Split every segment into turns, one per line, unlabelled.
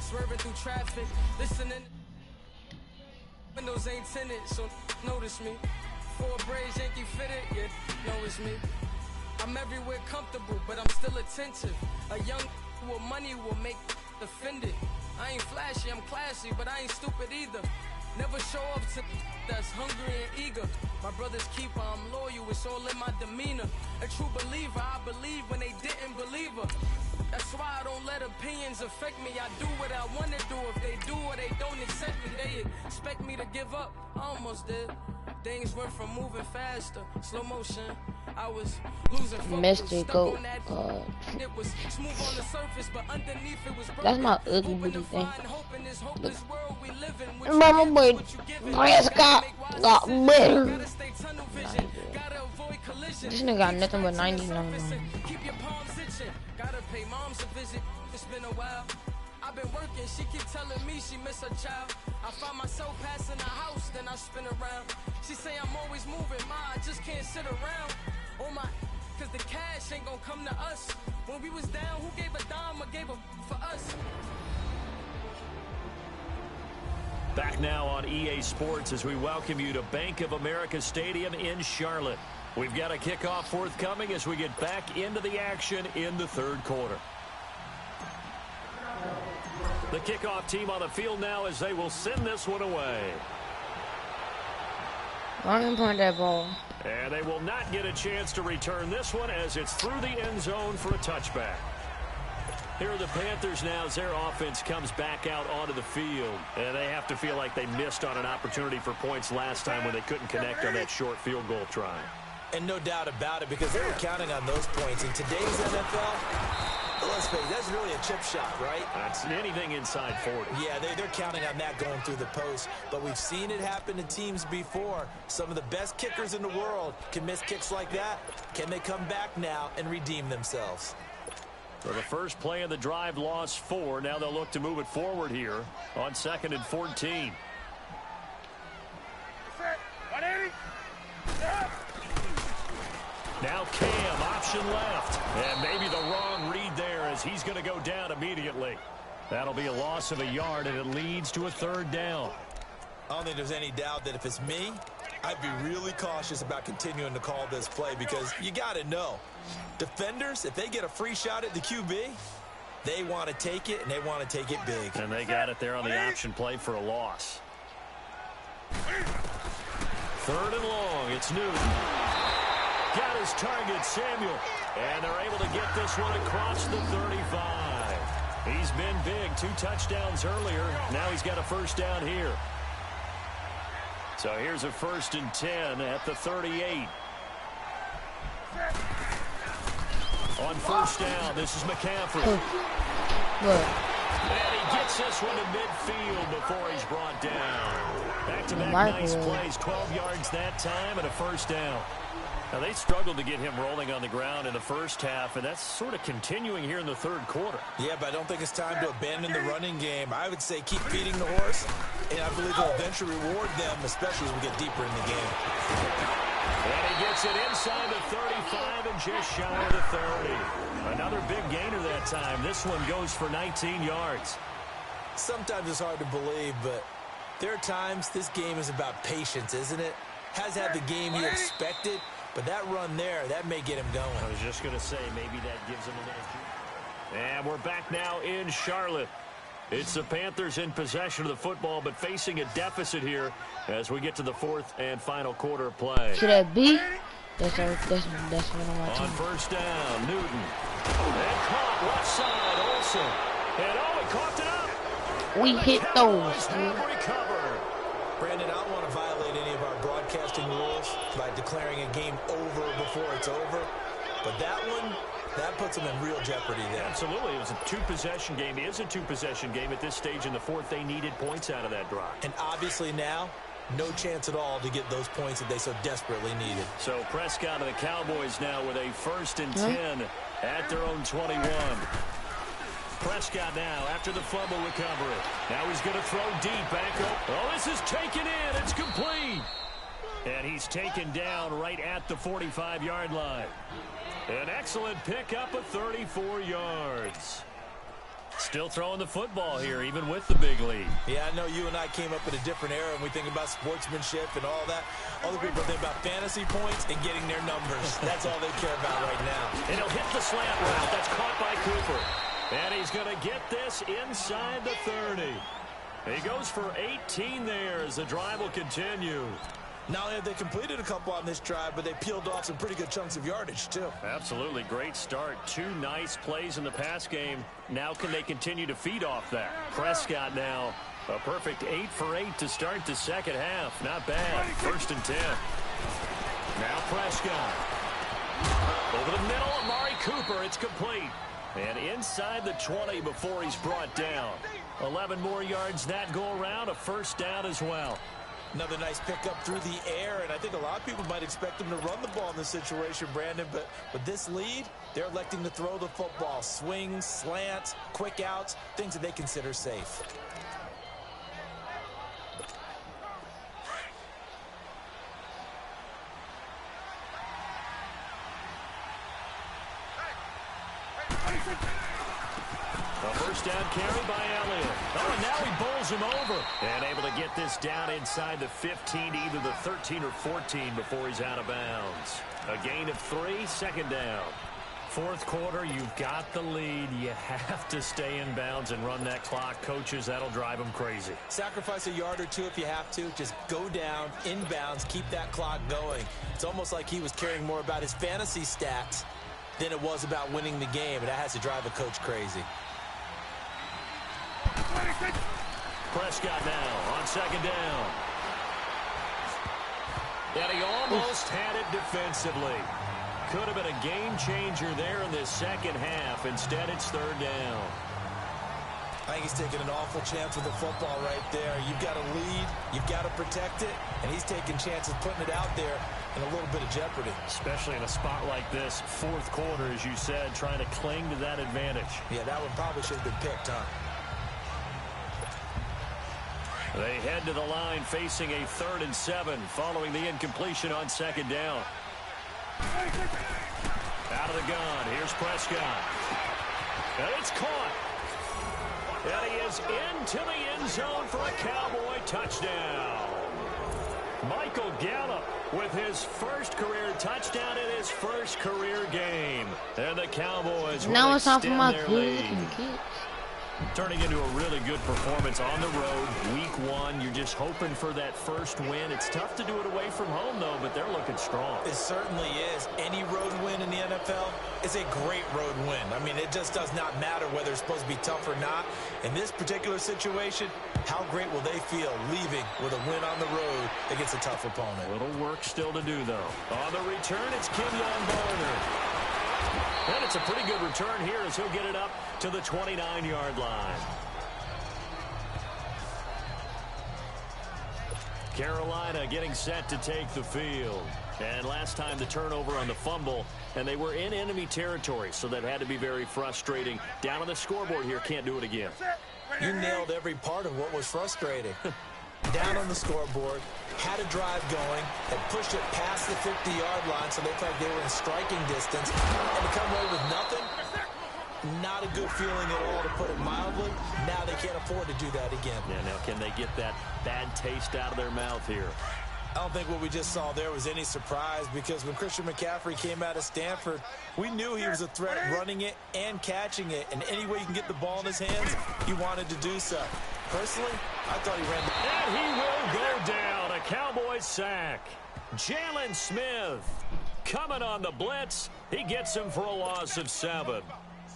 swerving through traffic, listening. Windows ain't tinted, so notice me. 4 braids, Yankee fitted, yeah, know it's me. I'm everywhere comfortable, but I'm still attentive. A young with money will make offended. I ain't flashy, I'm classy, but I ain't stupid either. Never show up to that's hungry and eager. My brother's keeper, I'm loyal, it's all in my demeanor. A true believer, I believe when they didn't believe her. That's why I don't let opinions affect me. I do what I want to do. If they do or they don't accept me, they expect me to give up. I almost did. Things went from moving faster, slow motion. I was losing focus, stuck on that. It was smooth on the surface, but underneath it was broken.
That's my ugly booty thing.
Hope in this hopeless world we live in. Mama boy,
Prescott got better.
Gotta stay tunnel vision. Gotta avoid collision.
This nigga got nothing but 99.
Keep your palms itching. Gotta pay moms a visit. It's been a while. I've been working, she keep telling me she miss her child. I find myself passing the house, then I spin around. She say I'm always moving, I just can't sit around. Oh my, cause the cash ain't gonna come to us. When we was down, who gave a dime or gave a for us?
Back now on EA Sports as we welcome you to Bank of America Stadium in Charlotte. We've got a kickoff forthcoming as we get back into the action in the third quarter. The kickoff team on the field now as they will send this one away.
I'm gonna point that ball.
And they will not get a chance to return this one as it's through the end zone for a touchback. Here are the Panthers now as their offense comes back out onto the field. And they have to feel like they missed on an opportunity for points last time when they couldn't connect on that short field goal try.
And no doubt about it, because they were counting on those points. In today's NFL, let's face it, that's really a chip shot, right?
That's anything inside 40.
Yeah, they're counting on that going through the post. But we've seen it happen to teams before. Some of the best kickers in the world can miss kicks like that. Can they come back now and redeem themselves?
So the first play of the drive lost 4. Now they'll look to move it forward here on 2nd and 14. Now Cam, option left. And maybe the wrong read there as he's going to go down immediately. That'll be a loss of a yard, and it leads to a 3rd down.
I don't think there's any doubt that if it's me, I'd be really cautious about continuing to call this play because you got to know. Defenders, if they get a free shot at the QB, they want to take it, and they want to take it big.
And they got it there on the option play for a loss. 3rd and long, it's Newton. Got his target, Samuel. And they're able to get this one across the 35. He's been big. 2 touchdowns earlier. Now he's got a 1st down here. So here's a 1st and 10 at the 38. On 1st down, this is McCaffrey. And he gets this one to midfield before he's brought down. Back-to-back nice plays. 12 yards that time and a 1st down. Now, they struggled to get him rolling on the ground in the first half, and that's sort of continuing here in the 3rd quarter.
Yeah, but I don't think it's time to abandon the running game. I would say keep feeding the horse, and I believe they'll eventually reward them, especially as we get deeper in the game.
And he gets it inside the 35 and just shy of the 30. Another big gainer that time. This one goes for 19 yards.
Sometimes it's hard to believe, but there are times this game is about patience, isn't it? Has had the game he expected, but that run there, that may get him going.
I was just going to say, maybe that gives him a little. And we're back now in Charlotte. It's the Panthers in possession of the football, but facing a deficit here as we get to the 4th and final quarter play.
Should that be? That's one of my
On 1st down, Newton. And caught left side, Olsen. And he caught it up.
We hit those.
Brandon, I don't want to violate any of our broadcasting rules by declaring a game over before it's over. But that one, that puts them in real jeopardy there.
Absolutely. It was a 2-possession game. It is a 2-possession game at this stage in the 4th. They needed points out of that drive.
And obviously now, no chance at all to get those points that they so desperately needed.
So Prescott and the Cowboys now with a 1st and 10 at their own 21. Prescott now after the fumble recovery. Now he's going to throw deep back up. Oh, this is taken in. It's complete. And he's taken down right at the 45-yard line. An excellent pickup of 34 yards. Still throwing the football here, even with the big lead.
Yeah, I know you and I came up in a different era, and we think about sportsmanship and all that. Other people think about fantasy points and getting their numbers. That's all they care about right now.
And he'll hit the slant route. That's caught by Cooper. And he's going to get this inside the 30. He goes for 18 there as the drive will continue.
Not only have they completed a couple on this drive, but they peeled off some pretty good chunks of yardage, too.
Absolutely. Great start. 2 nice plays in the pass game. Now can they continue to feed off that? Prescott now a perfect 8 for 8 to start the second half. Not bad. 1st and 10. Now Prescott. Over the middle, Amari Cooper. It's complete. And inside the 20 before he's brought down. 11 more yards that go around. A 1st down as well.
Another nice pickup through the air, and I think a lot of people might expect them to run the ball in this situation, Brandon, but with this lead, they're electing to throw the football. Swings, slants, quick outs, things that they consider safe.
A 1st down carry by Elliott. Oh, and now he bowls him over. And able to get this down inside the 15, either the 13 or 14 before he's out of bounds. A gain of 3, 2nd down. 4th quarter, you've got the lead. You have to stay in bounds and run that clock. Coaches, that'll drive them crazy.
Sacrifice a yard or 2 if you have to. Just go down, in bounds, keep that clock going. It's almost like he was caring more about his fantasy stats than it was about winning the game, and that has to drive a coach crazy.
Prescott now on 2nd down. And he almost had it defensively. Could have been a game changer there in this second half. Instead, it's 3rd down.
I think he's taking an awful chance with the football right there. You've got to lead, you've got to protect it, and he's taking chances putting it out there in a little bit of jeopardy.
Especially in a spot like this, 4th quarter, as you said, trying to cling to that advantage.
Yeah, that one probably should have been picked, huh?
They head to the line facing a 3rd and 7 following the incompletion on 2nd down. Out of the gun. Here's Prescott. And it's caught. And he is into the end zone for a Cowboy touchdown. Michael Gallup with his 1st career touchdown in his 1st career game. And the Cowboys will extend their lead. Turning into a really good performance on the road. Week 1, you're just hoping for that 1st win. It's tough to do it away from home, though, but they're looking strong.
It certainly is. Any road win in the NFL is a great road win. I mean, it just does not matter whether it's supposed to be tough or not. In this particular situation, how great will they feel leaving with a win on the road against a tough opponent?
A little work still to do, though. On the return, it's Kenyon Barner. And it's a pretty good return here as he'll get it up to the 29-yard line. Carolina getting set to take the field. And last time the turnover on the fumble, and they were in enemy territory, so that had to be very frustrating. Down on the scoreboard here, can't do it again.
You nailed every part of what was frustrating. Down on the scoreboard, had a drive going, had pushed it past the 50-yard line, so they looked like they were in striking distance, and to come away with nothing, not a good feeling at all, to put it mildly. Now they can't afford to do that again.
Yeah, now can they get that bad taste out of their mouth here?
I don't think what we just saw there was any surprise, because when Christian McCaffrey came out of Stanford, we knew he was a threat running it and catching it, and any way you can get the ball in his hands, he wanted to do so. Personally, I thought he ran.
And he will go down. A Cowboy sack. Jalen Smith coming on the blitz. He gets him for a loss of 7.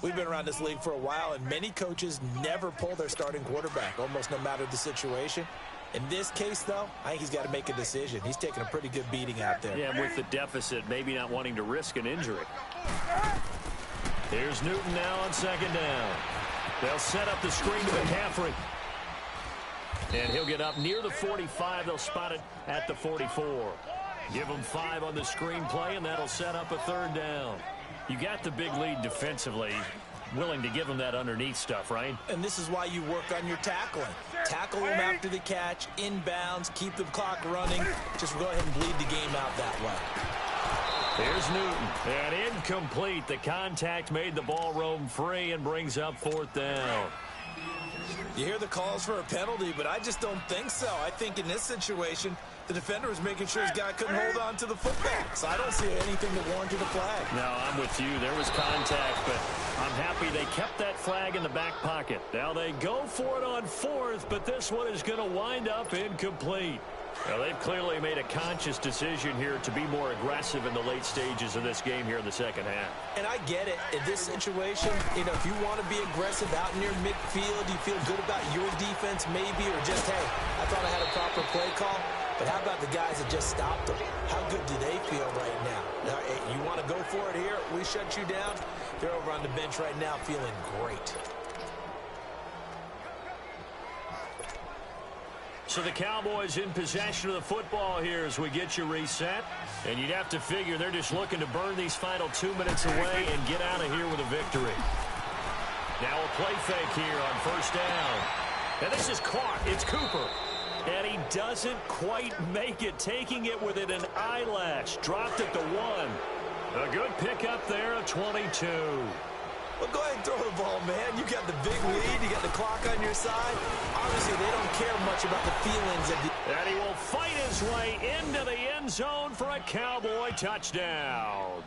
We've been around this league for a while, and many coaches never pull their starting quarterback, almost no matter the situation. In this case, though, I think he's got to make a decision. He's taking a pretty good beating out there.
Yeah, with the deficit, maybe not wanting to risk an injury. Here's Newton now on 2nd down. They'll set up the screen to McCaffrey. And he'll get up near the 45. They'll spot it at the 44. Give him 5 on the screen play, and that'll set up a 3rd down. You got the big lead defensively. Willing to give him that underneath stuff, right?
And this is why you work on your tackling. Tackle him after the catch, inbounds, keep the clock running. Just go ahead and bleed the game out that way.
Here's Newton. And incomplete. The contact made the ball roam free and brings up 4th down.
You hear the calls for a penalty, but I just don't think so. I think in this situation, the defender was making sure his guy couldn't hold on to the football. So I don't see anything that warranted a flag.
No, I'm with you. There was contact, but I'm happy they kept that flag in the back pocket. Now they go for it on 4th, but this one is going to wind up incomplete. Now, they've clearly made a conscious decision here to be more aggressive in the late stages of this game here in the second half.
And I get it. In this situation, you know, if you want to be aggressive out near midfield, you feel good about your defense maybe, or just, hey, I thought I had a proper play call. But how about the guys that just stopped them? How good do they feel right now? Hey, you want to go for it here? We shut you down. They're over on the bench right now feeling great.
So the Cowboys in possession of the football here as we get you reset. And you'd have to figure they're just looking to burn these final 2 minutes away and get out of here with a victory. Now a play fake here on 1st down. And this is caught. It's Cooper. And he doesn't quite make it, taking it within an eyelash. Dropped at the 1. A good pickup there, a 22.
Well, go ahead and throw the ball, man. You got the big lead. You got the clock on your side. Obviously, they don't care much about the feelings of the...
And he will fight his way into the end zone for a Cowboy touchdown.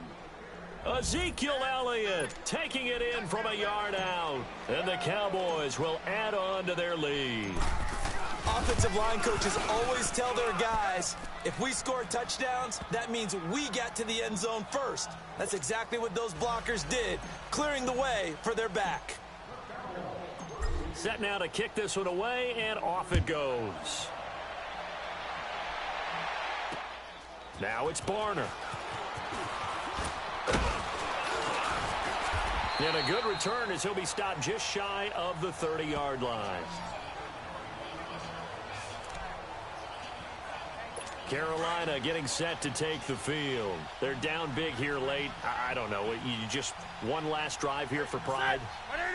Ezekiel Elliott taking it in from a yard out. And the Cowboys will add on to their lead.
Offensive line coaches always tell their guys, if we score touchdowns, that means we get to the end zone first. That's exactly what those blockers did, clearing the way for their back.
Set now to kick this one away, and off it goes. Now it's Barner. And a good return as he'll be stopped just shy of the 30-yard line. Carolina getting set to take the field. They're down big here late. I don't know. You just one last drive here for pride?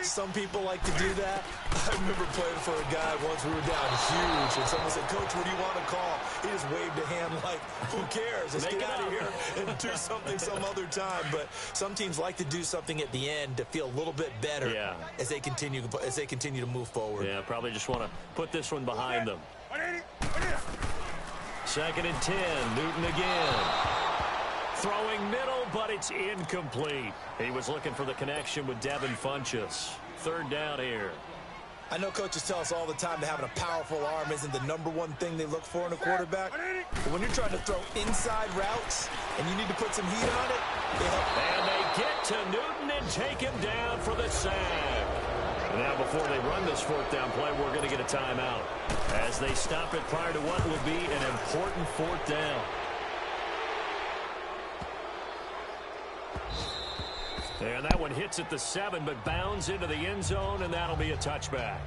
Some people like to do that. I remember playing for a guy once. We were down huge, and someone said, "Coach, what do you want to call?" He just waved a hand like, who cares? Let's get out of here and do something some other time. But some teams like to do something at the end to feel a little bit better as they continue to move forward.
Yeah, probably just want to put this one behind them. 2nd and 10, Newton again. Throwing middle, but it's incomplete. He was looking for the connection with Devin Funchess. 3rd down here.
I know coaches tell us all the time that having a powerful arm isn't the #1 thing they look for in a quarterback. But when you're trying to throw inside routes and you need to put some heat on it,
and they get to Newton and take him down for the sack. Now, before they run this 4th down play, we're going to get a timeout as they stop it prior to what will be an important 4th down. And that one hits at the 7, but bounds into the end zone, and that'll be a touchback.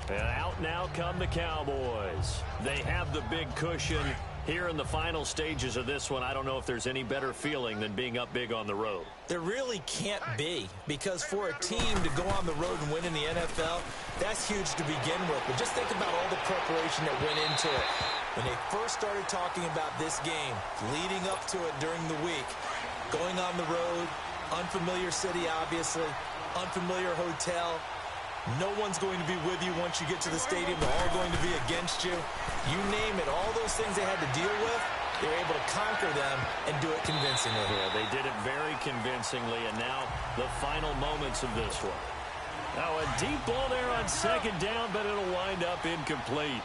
And out now come the Cowboys. They have the big cushion. Here in the final stages of this one, I don't know if there's any better feeling than being up big on the road.
There really can't be, because for a team to go on the road and win in the NFL, that's huge to begin with. But just think about all the preparation that went into it. When they first started talking about this game, leading up to it during the week, going on the road, unfamiliar city, obviously, unfamiliar hotel. No one's going to be with you once you get to the stadium. They're all going to be against you. You name it, all those things they had to deal with, they were able to conquer them and do it convincingly.
Yeah, they did it very convincingly, and now the final moments of this one. Now a deep ball there on 2nd down, but it'll wind up incomplete.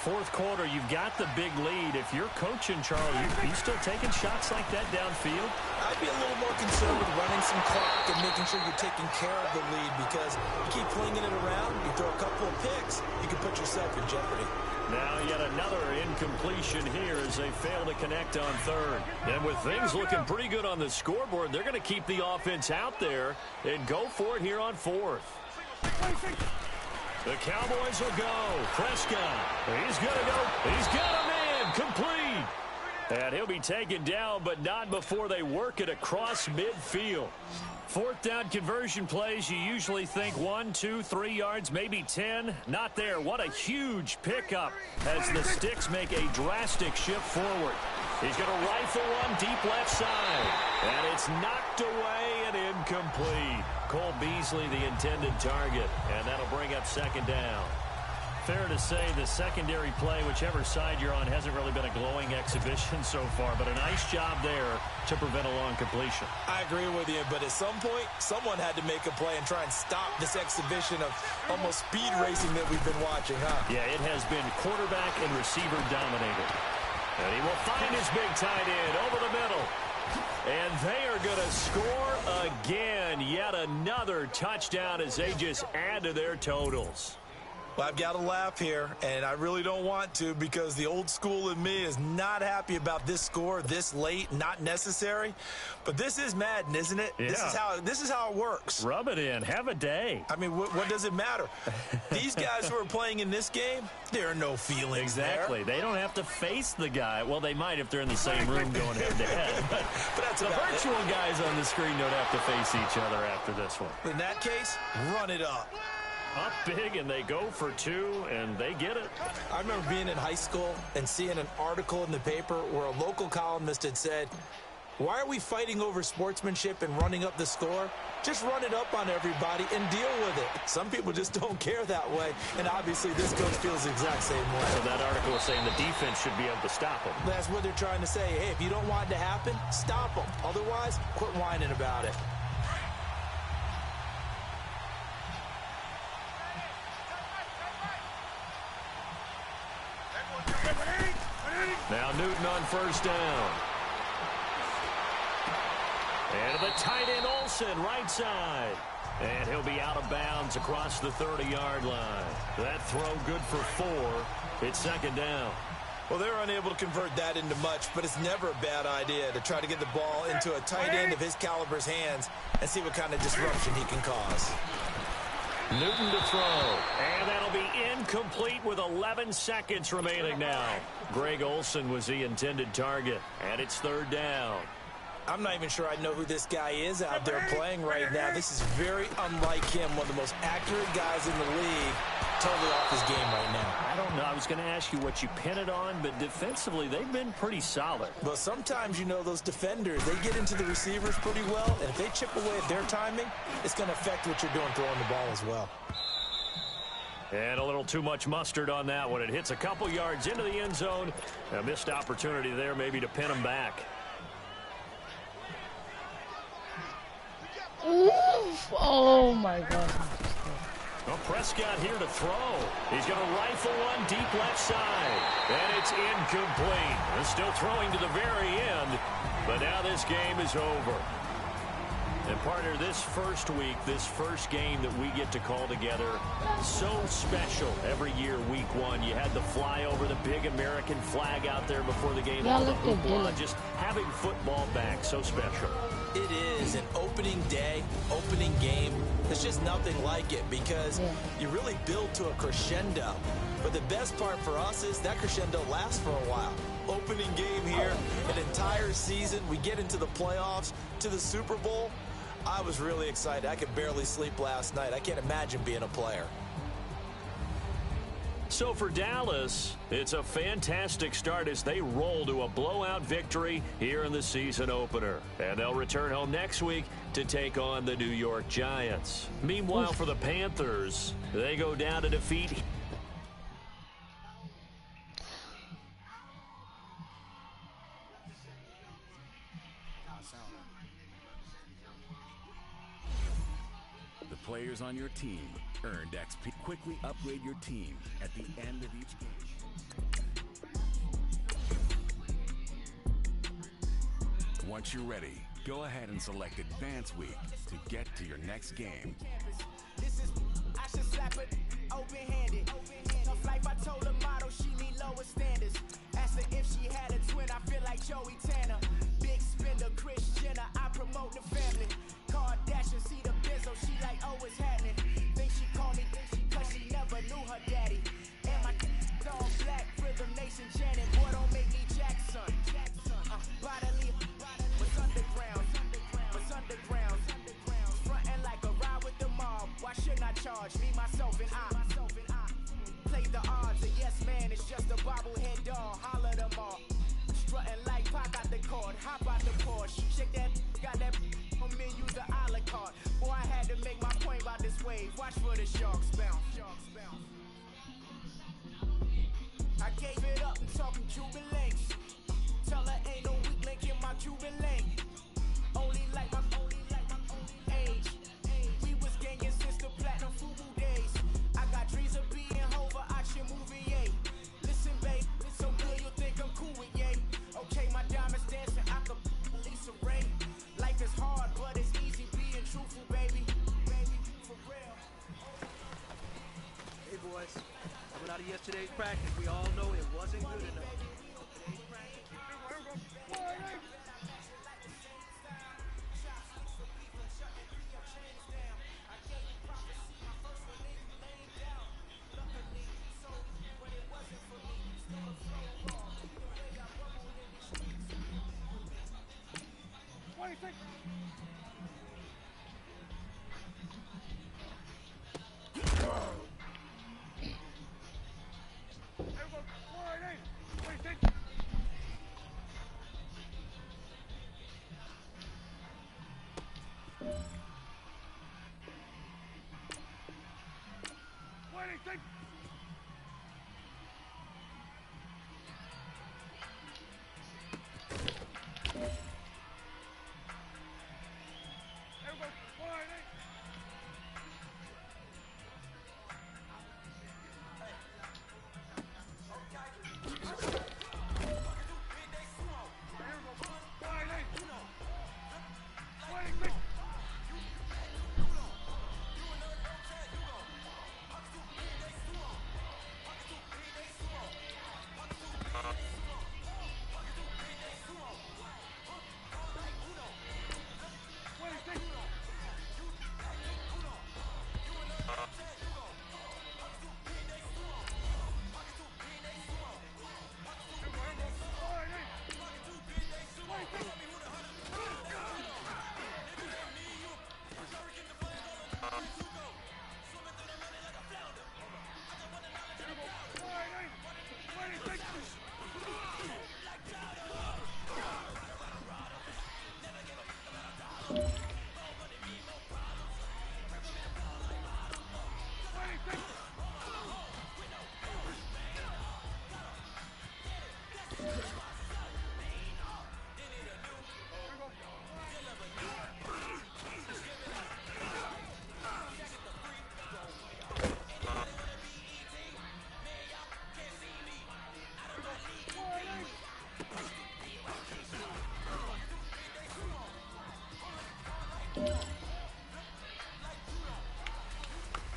4th quarter, you've got the big lead. If you're coaching, Charlie, you still taking shots like that downfield?
I'd be a little more concerned with running some clock and making sure you're taking care of the lead, because you keep flinging it around, you throw a couple of picks, you can put yourself in jeopardy.
Now yet another incompletion here as they fail to connect on 3rd. And with things looking pretty good on the scoreboard, they're going to keep the offense out there and go for it here on 4th. The Cowboys will go. Prescott, he's going to go. He's got him in. Complete. And he'll be taken down, but not before they work it across midfield. 4th down conversion plays, you usually think 1, 2, 3 yards, maybe 10. Not there. What a huge pickup as the Sticks make a drastic shift forward. He's going to rifle one deep left side. And it's knocked away and incomplete. Cole Beasley, the intended target. And that'll bring up second down. Fair to say the secondary play, whichever side you're on, hasn't really been a glowing exhibition so far, but a nice job there to prevent a long completion.
I agree with you, but at some point, someone had to make a play and try and stop this exhibition of almost speed racing that we've been watching, huh?
Yeah, it has been quarterback and receiver dominated. And he will find his big tight end over the middle. And they are going to score again. Yet another touchdown as they just add to their totals.
Well, I've got to laugh here, and I really don't want to because the old school in me is not happy about this score this late, not necessary. But this is Madden, isn't it?
Yeah.
This is how it works.
Rub it in. Have a day.
I mean, what does it matter? These guys who are playing in this game, there are no feelings
Exactly.
there.
They don't have to face the guy. Well, they might if they're in the same room going head-to-head. But
that's
the
about
virtual guys on the screen don't have to face each other after this one.
In that case, run it up.
Up big, and they go for two, and they get it.
I remember being in high school and seeing an article in the paper where a local columnist had said, why are we fighting over sportsmanship and running up the score? Just run it up on everybody and deal with it. Some people just don't care that way, and obviously this coach feels the exact same way.
So that article was saying the defense should be able to stop them.
That's what they're trying to say. Hey, if you don't want it to happen, stop them. Otherwise, quit whining about it.
Now Newton on first down. And the tight end Olsen, right side. And he'll be out of bounds across the 30-yard line. That throw good for 4. It's second down.
Well, they're unable to convert that into much, but it's never a bad idea to try to get the ball into a tight end of his caliber's hands and see what kind of disruption he can cause.
Newton to throw. And that'll be incomplete with 11 seconds remaining now. Greg Olsen was the intended target. And it's third down.
I'm not even sure I know who this guy is out there playing right now. This is very unlike him, one of the most accurate guys in the league. Totally off his game right now.
I don't know. I was going to ask you what you pin it on, but defensively, they've been pretty solid.
Well, sometimes, you know, those defenders, they get into the receivers pretty well, and if they chip away at their timing, it's going to affect what you're doing throwing the ball as well.
And a little too much mustard on that one. It hits a couple yards into the end zone. A missed opportunity there maybe to pin him back.
Oof. Oh, my God.
Well, Prescott here to throw. He's going to rifle one deep left side. And it's incomplete. They're still throwing to the very end. But now this game is over. And partner, this first week, this first game that we get to call together, so special every year, week 1. You had the flyover, the big American flag out there before the game.
Yeah,
all the
look at
hoopla,
Dylan.
just having football back, so special.
It is an opening day, opening game. There's just nothing like it because you really build to a crescendo. But the best part for us is that crescendo lasts for a while. Opening game here, an entire season. We get into the playoffs, to the Super Bowl. I was really excited. I could barely sleep last night. I can't imagine being a player.
So for Dallas, it's a fantastic start as they roll to a blowout victory here in the season opener. And they'll return home next week to take on the New York Giants. Meanwhile, for the Panthers, they go down to defeat.
The players on your team earned XP. Quickly upgrade your team at the end of each game. Once you're ready, go ahead and select Advance Week to get to your next game.
This is, I should slap it open-handed. Tough life, I told her model she need lower standards. Asked her if she had a twin, I feel like Joey Tanner. Big spender, Kris Jenner, I promote the family. Kardashian, see the Benzo, she like, oh, it's happening. Think she called me, cause she never knew her daddy. And my dog black, Rhythm Nation Janet, boy, don't make me Jackson. Bodily, what's underground, what's underground. Frontin' like a ride with the mob, why shouldn't I charge me, myself, and I? Play the odds, a yes man, it's just a bobblehead doll, holler them all. Strutting like Pac out the cord, hop out the Porsche. Shake that, got that on me, use the a la carte. Boy, I had to make my point about this wave. Watch for the sharks bounce. I gave it up and talking Cuban links. Tell her ain't no weak link in my Cuban link. Only like my age. We was gangin' since the platinum FUBU days. I got dreams of being over, I should movie, yay. Listen, babe, it's so good you'll think I'm cool with yay. Okay, my diamonds dancing, I could Lisa Ray. Life is hard, but it's easy being truthful, baby. Baby, for real.
Hey, boys. Coming out of yesterday's practice, we all know it wasn't good enough.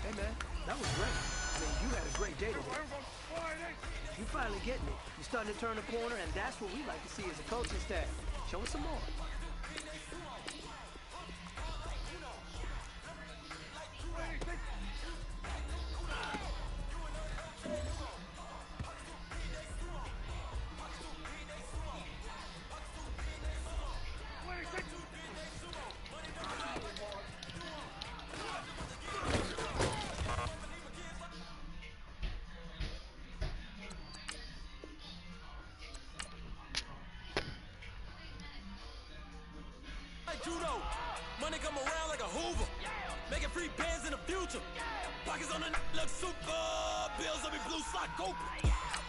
Hey, man, that was great. I mean, you had a great day today. You finally getting it. You're starting to turn the corner, and that's what we like to see as a coaching staff. Show us some more.
Judo, money come around like a Hoover, making free bands in the future. Pockets on the look super, bills on me blue sock Cooper.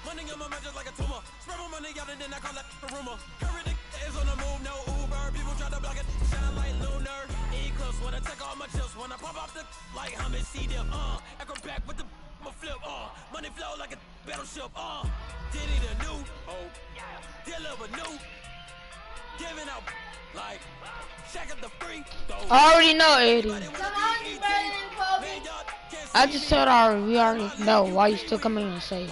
Money on my mind just like a tumor. Spread my money out and then I call that a rumor. Curry is on the move, no Uber. People try to block it, shine like lunar. Eclipse when I take all my chips, when I pop off the like Hummus, see them. Echo back with the flip. Money flow like a battleship. Diddy the new, deliver new, giving out. Like, check out the free throw.
I already know, Eddie. I just told her we already know. Why you still coming in and say it?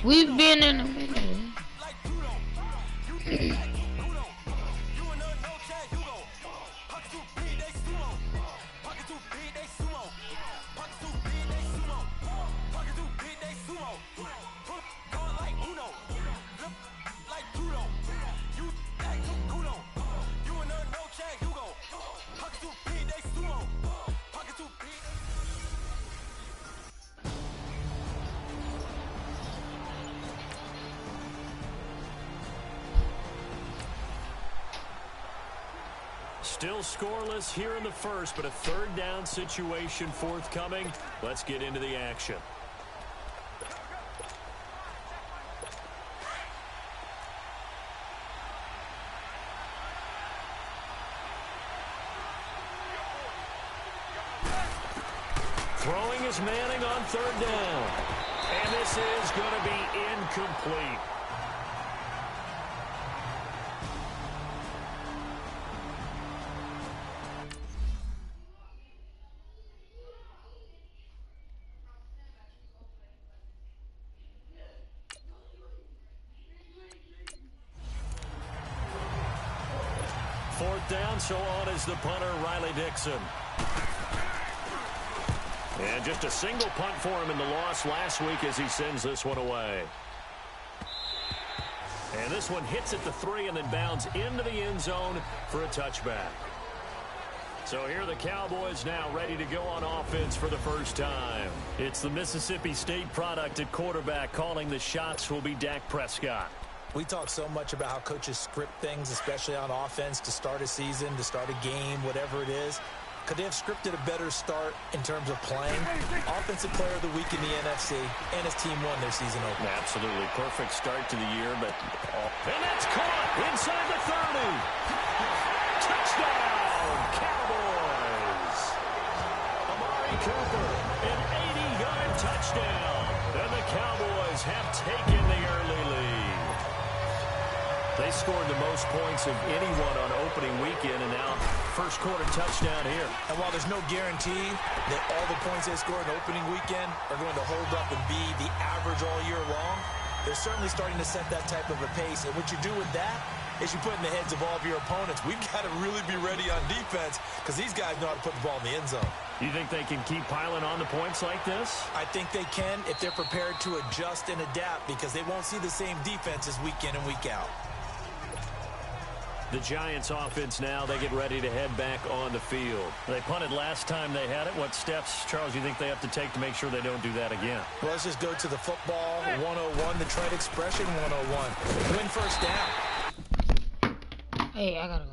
We've been in the middle.
Still scoreless here in the first, but a third down situation forthcoming. Let's get into the action. Throwing is Manning on third down. And this is going to be incomplete. Fourth down, so on is the punter, Riley Dixon. And just a single punt for him in the loss last week as he sends this one away. And this one hits at the 3 and then bounds into the end zone for a touchback. So here are the Cowboys now ready to go on offense for the first time. It's the Mississippi State product at quarterback. Calling the shots will be Dak Prescott.
We talk so much about how coaches script things, especially on offense, to start a season, to start a game, whatever it is. Could they have scripted a better start in terms of playing? Offensive player of the week in the NFC, and his team won their season opener.
Absolutely perfect start to the year, but... And that's caught inside the 30. Touchdown, Cowboys. Amari Cooper, an 80-yard touchdown. And the Cowboys have taken the early lead. They scored the most points of anyone on opening weekend, and now first quarter touchdown here.
And while there's no guarantee that all the points they scored in opening weekend are going to hold up and be the average all year long, they're certainly starting to set that type of a pace. And what you do with that is you put in the heads of all of your opponents, we've got to really be ready on defense because these guys know how to put the ball in the end zone.
You think they can keep piling on the points like this?
I think they can if they're prepared to adjust and adapt because they won't see the same defenses week in and week out.
The Giants offense now, they get ready to head back on the field. They punted last time they had it. What steps, Charles, you think they have to take to make sure they don't do that again?
Well, let's just go to the football 101, the trade expression 101. Win first down.
Hey, I gotta go.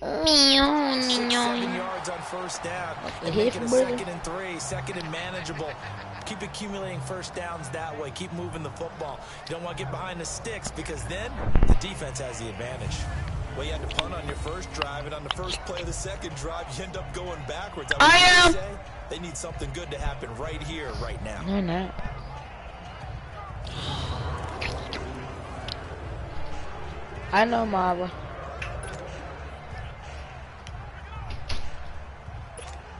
Meow,
6,
meow.
7 yards on first down.
the
And make
hit,
it a
brother?
2nd and 3, 2nd and manageable. Keep accumulating first downs that way. Keep moving the football. You don't want to get behind the sticks because then the defense has the advantage. Well, you had to punt on your first drive, and on the first play of the second drive, you end up going backwards.
I am.
Say, they need something good to happen right here, right now.
No, no. I know, Mara.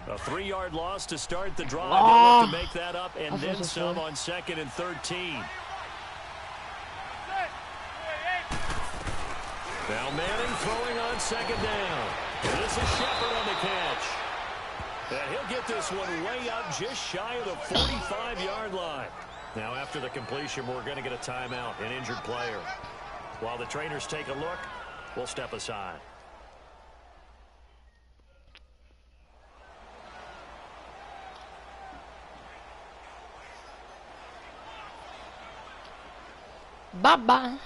A 3-yard loss to start the drive.
Oh.
They'll look to make that up and then
Offensive
some
play.
on 2nd and 13. Now Manning throwing on 2nd down. This is Shepard on the catch. And he'll get this one way up just shy of the 45-yard line. Now after the completion, we're going to get a timeout, an injured player. While the trainers take a look, we'll step aside.
Bye-bye.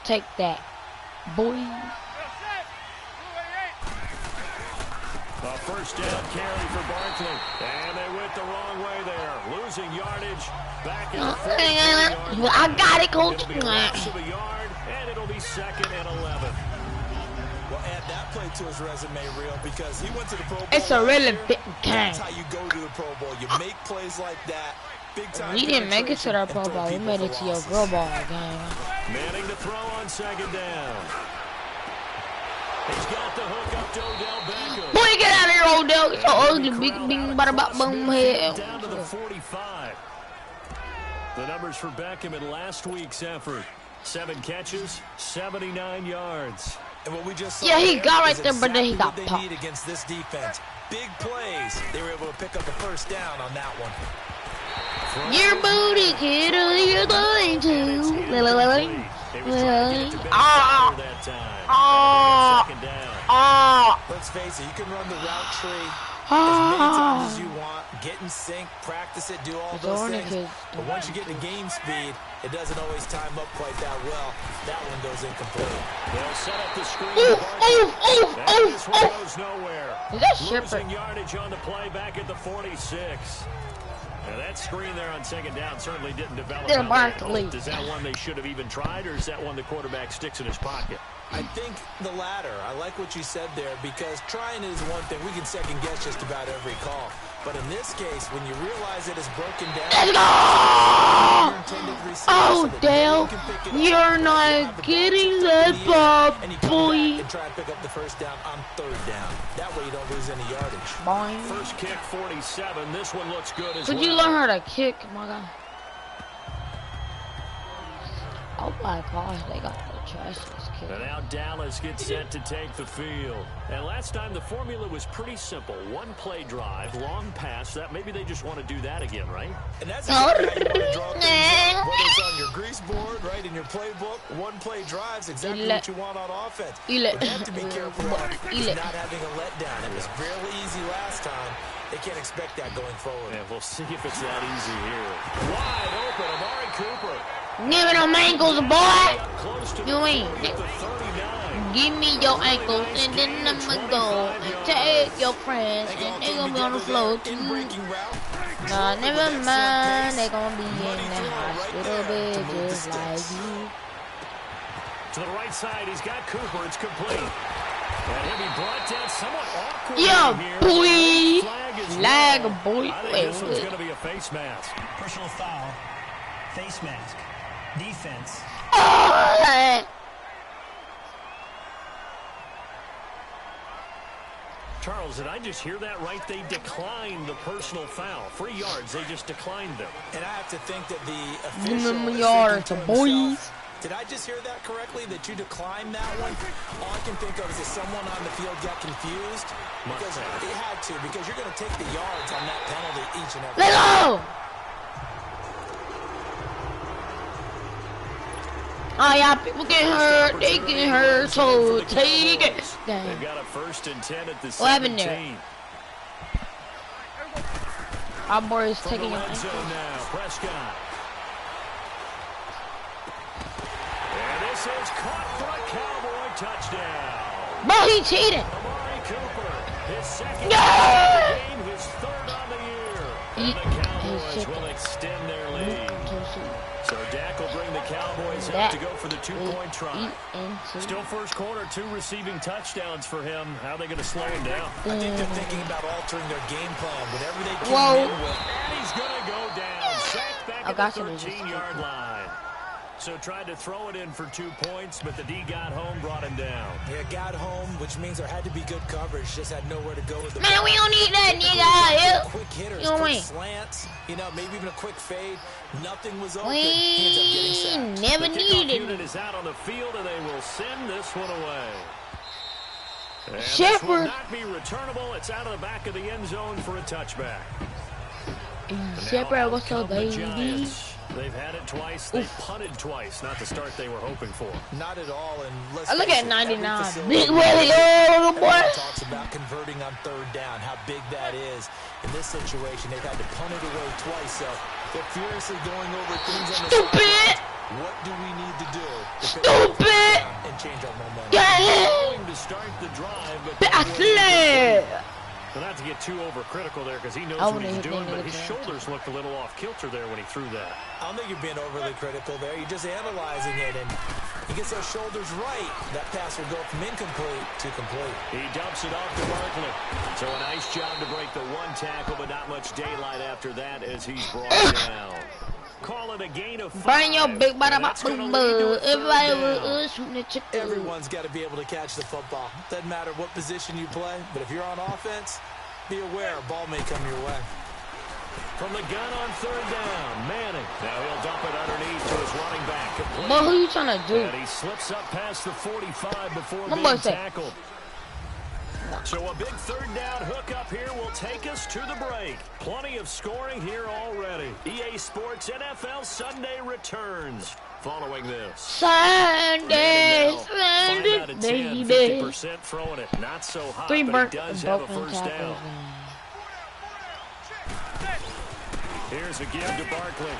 Take that, boy.
A first down carry for Barkley. And they went the wrong way there. Losing yardage back in the 43-yard line.
I got it, coach.
It'll be a loss of a yard, and it'll be 2nd and 11.
Well, add that play to his resume, Real, because he went to the Pro Bowl.
It's a
last
really
year.
big game.
That's how you go to the Pro Bowl. You make plays like that. Big time.
We didn't make it to our Pro
penetration
Bowl. We
and
made
throw
it to your
people
Pro
for
Bowl
losses.
game.
Manning to throw on 2nd down. He's got the hook up to Odell Beckham.
Boy, get out of here, Odell. You're so ugly.
And
Big,
crowd
big,
out
bada,
across
bada, boom,
midfield
head.
down to the 45. The numbers for Beckham in last week's effort. 7 catches, 79 yards.
And what we just saw
Yeah, he
there
got right
is
there, but then he
exactly
got
what they
popped.
need against this defense. Big plays. They were able to pick up a first down on that one.
Your booty, kid, you're going to.
They was trying to get it to Ben
Ah.
Fowler that time.
Ah.
2nd down.
Ah,
Let's face it, you can run the route tree as
ah.
many times as you want, get in sync, practice it, do all
It's
those
only
things.
kids.
But once you get to game speed, it doesn't always time up quite that well. That one goes incomplete.
They'll set up the screen.
Ooh,
to Barkley.
ooh, ooh,
And
ooh,
this one
ooh.
goes nowhere.
Is that
Losing
Shepard?
yardage on the play back at the 46. Now that screen there on 2nd down certainly didn't develop.
Yeah,
how they
Barkley.
hoped. Is that one they should have even tried, or is that one the quarterback sticks in his pocket?
I think the latter. I like what you said there because trying is one thing. We can second guess just about every call. But in this case, when you realize it is broken down,
Let's go!
your intended receiver
Oh,
so that
Dale,
you can pick it up.
you're
You
not
have the ball
getting
tipped up
that
in the air,
ball,
and you come
boy.
back and try and pick up the first down on 3rd down. That way you don't lose any yardage.
Boing.
First kick, 47. This one looks good as
Could
well.
you learn how to kick, my guy? Oh my gosh, they got the trashiest kick.
And now Dallas gets set to take the field. And last time the formula was pretty simple. 1 play drive, long pass. That maybe they just want to do that again, right?
And that's exactly how you want to draw things up. Whether it's on your grease board, right, in your playbook, 1 play drive's exactly what you want on offense. But you have to be careful of not having a letdown. It was fairly easy last time. They can't expect that going forward.
And we'll see if it's that easy here. Wide open, Amari Cooper.
Give me them ankles, boy.
Close to
You
the
ain't.
40 at the 39.
Give me your ankles, and then I'ma go and take your friends, and they gonna be on the floor too. Nah, never mind, they gonna be in the hospital bed just like you.
To the right side, he's got Cooper. It's complete. And he'll be brought down somewhat awkward
Yeah,
here.
boy.
Flag is
Flag,
wrong.
boy.
I think this one's going to be a face mask.
Personal foul, face mask, defense.
Oh,
Charles, did I just hear that right? They declined the personal foul. 3 yards, they just declined them.
And I have to think that the
give
official
me
is
yards,
thinking to
boys.
himself, did I just hear that correctly, that you declined that one? All I can think of is that someone on the field got confused. Because they had to, because you're going to take the yards on that penalty each and every
Let's
time.
go! Oh yeah, people get hurt, they get hurt, so take it.
They've
Damn.
got a 1st and 10 at the 17.
What happened there? Our boy is
From
taking
the
your
red zone
ankle.
now, Prescott. And this is caught for a Cowboy touchdown.
Bro, he cheated.
Amari Cooper, his second
Yeah!
game, his third on the year. And
Eat
the
his
Cowboys
chicken.
will extend their lead. So Dak will bring the Cowboys up
Dak
to go for the two-point try.
eat into.
Still first quarter, 2 receiving touchdowns for him. How are they going to slow him down?
I think they're thinking about altering their game plan. Whatever they came
Whoa.
in with.
And he's going to go down. Sacked back
I
at
got
the
you, just
13-yard line. So tried to throw it in for 2 points, but the D got home, brought him down.
Yeah, got home, which means there had to be good coverage. Just had nowhere to go with the
Man,
ball.
we don't need that
Typically,
nigga out here.
quick hitters,
You know
quick
what?
slants, you know, maybe even a quick fade. Nothing was open.
We
He ends up getting sacked.
never
The kickoff
needed
unit is out on the field, and they will send this one away. And this
Shepherd.
will not be returnable. It's out of the back of the end zone for a touchback.
Shepherd, what's up,
The
baby?
Giants. They've had it twice. They punted twice. Not the start they were hoping for.
Not at all. And let's
I look
face
at
it,
99.
every facility
Big Willie, oh, boy.
everyone talks about converting on third down, how big that is. In this situation, they've had to punt it away twice, so they're furiously going over things on the
Stupid.
sideline. What do we need to do to
Stupid.
and change our momentum?
Yeah.
To start the drive, but
Bastard.
well, not to get too overcritical there because he knows
I
what
wouldn't
he's
hit
doing,
that
but
nigga
his
too.
shoulders looked a little off kilter there when he threw that.
I don't think you're being overly critical there. You're just analyzing it, and he gets those shoulders right. That pass will go from incomplete to complete.
He dumps it off to Barkley. So a nice job to break the one tackle, but not much daylight after that as he's brought down. Call it a gain of 5.
Burn your big bada
And that's
bop
gonna
boom
lead to a
boom.
third
Everybody
down.
was shooting the chicken.
Everyone's got to be able to catch the football. Doesn't matter what position you play, but if you're on offense, be aware, a ball may come your way.
From the gun on third down, Manning. Now he'll dump it underneath to his running back. Complete.
But who you trying to do?
And he slips up past the 45 before
My
being
boy said-
tackled. So a big third down hook up here will take us to the break. Plenty of scoring here already. EA Sports NFL Sunday returns following this.
Sunday,
Five out of 10,
Sunday,
50% throwing it. Not so hot,
3
but
burnt
he does have a
broken
first
tackles.
down. Here's a give to Barkley.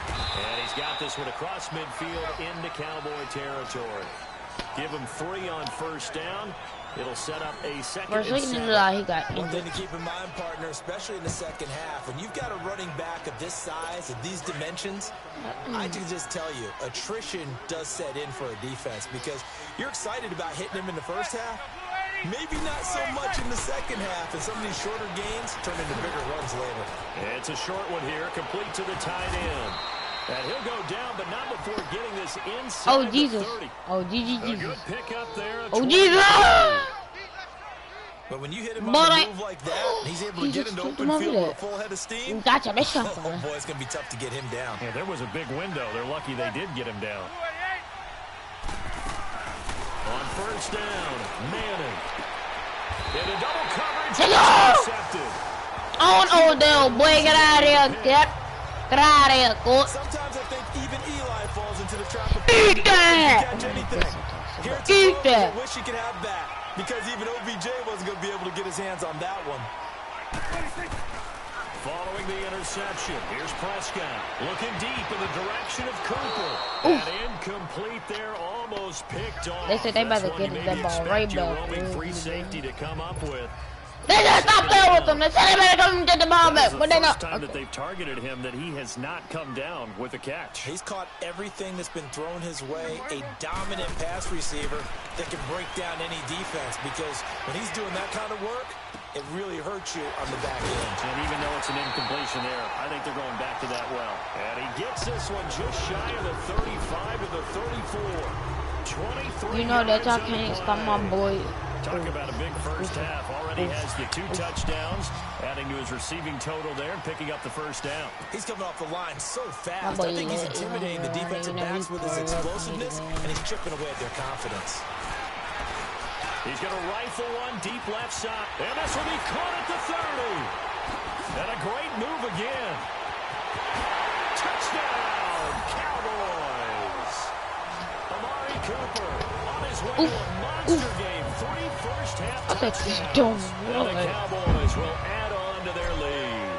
And he's got this one across midfield into Cowboy territory. Give him 3 on first down. It'll set up a second
First,
and
he
7.
got
One thing
injured.
to keep in mind, partner, especially in the second half, when you've got a running back of this size, of these dimensions, I can just tell you, attrition does set in for a defense because you're excited about hitting him in the first half. Maybe not so much in the second half, and some of these shorter gains turn into bigger runs later.
It's a short one here, complete to the tight end. And he'll go down, but not before getting this inside
Oh,
the
Jesus.
30.
Oh,
A
Jesus.
good pickup there.
Oh, Jesus.
But when you hit him
But
on
I-
the move like that, he's able to
He
get
just
into
took
open
him over
field with a
there.
full head of steam.
Gotcha, that's shot.
Oh, boy, it's going to be tough to get him down.
Yeah, there was a big window. They're lucky they did get him down. On first down, Manning. In a double coverage, intercepted.
On Odell, boy, get out of here, get out of here, coach.
Sometimes I think even Eli falls into the trap of
Eat that.
catch anything. Here it's
Eat
a
that.
I wish he could have that because even OBJ wasn't going to be able to get his hands on that one.
Following the interception, here's Prescott. Looking deep in the direction of Cooper. And incomplete there, almost picked off.
They said they about to
That's one
get
you
that
maybe
ball
expect
right
your
back.
roaming free safety to come up with.
They just stop there with them. They said they better come get the ball
That
back,
is the
but they
first
not.
time that they've targeted him that he has not come down with a catch.
He's caught everything that's been thrown his way. A dominant pass receiver that can break down any defense because when he's doing that kind of work, it really hurts you on the back end.
And even though it's an incompletion there, I think they're going back to that well. And he gets this one just shy of the 35 to the 34. 23
You know that y'all
yards on
can't
the
stop my
play.
boy.
Talk about a big first half. Already has the 2 touchdowns, adding to his receiving total there and picking up the first down.
He's coming off the line so fast.
boy,
I think he's
yeah,
intimidating the
yeah,
defensive
yeah,
backs with his
yeah,
explosiveness,
yeah.
and he's chipping away at their confidence.
He's going to rifle one deep left side. And this will be caught at the 30. And a great move again. Touchdown, Cowboys. Amari Cooper on his way to a monster game. 3 first half
I said,
touchdowns.
don't
And the
worry.
Cowboys will add on to their lead.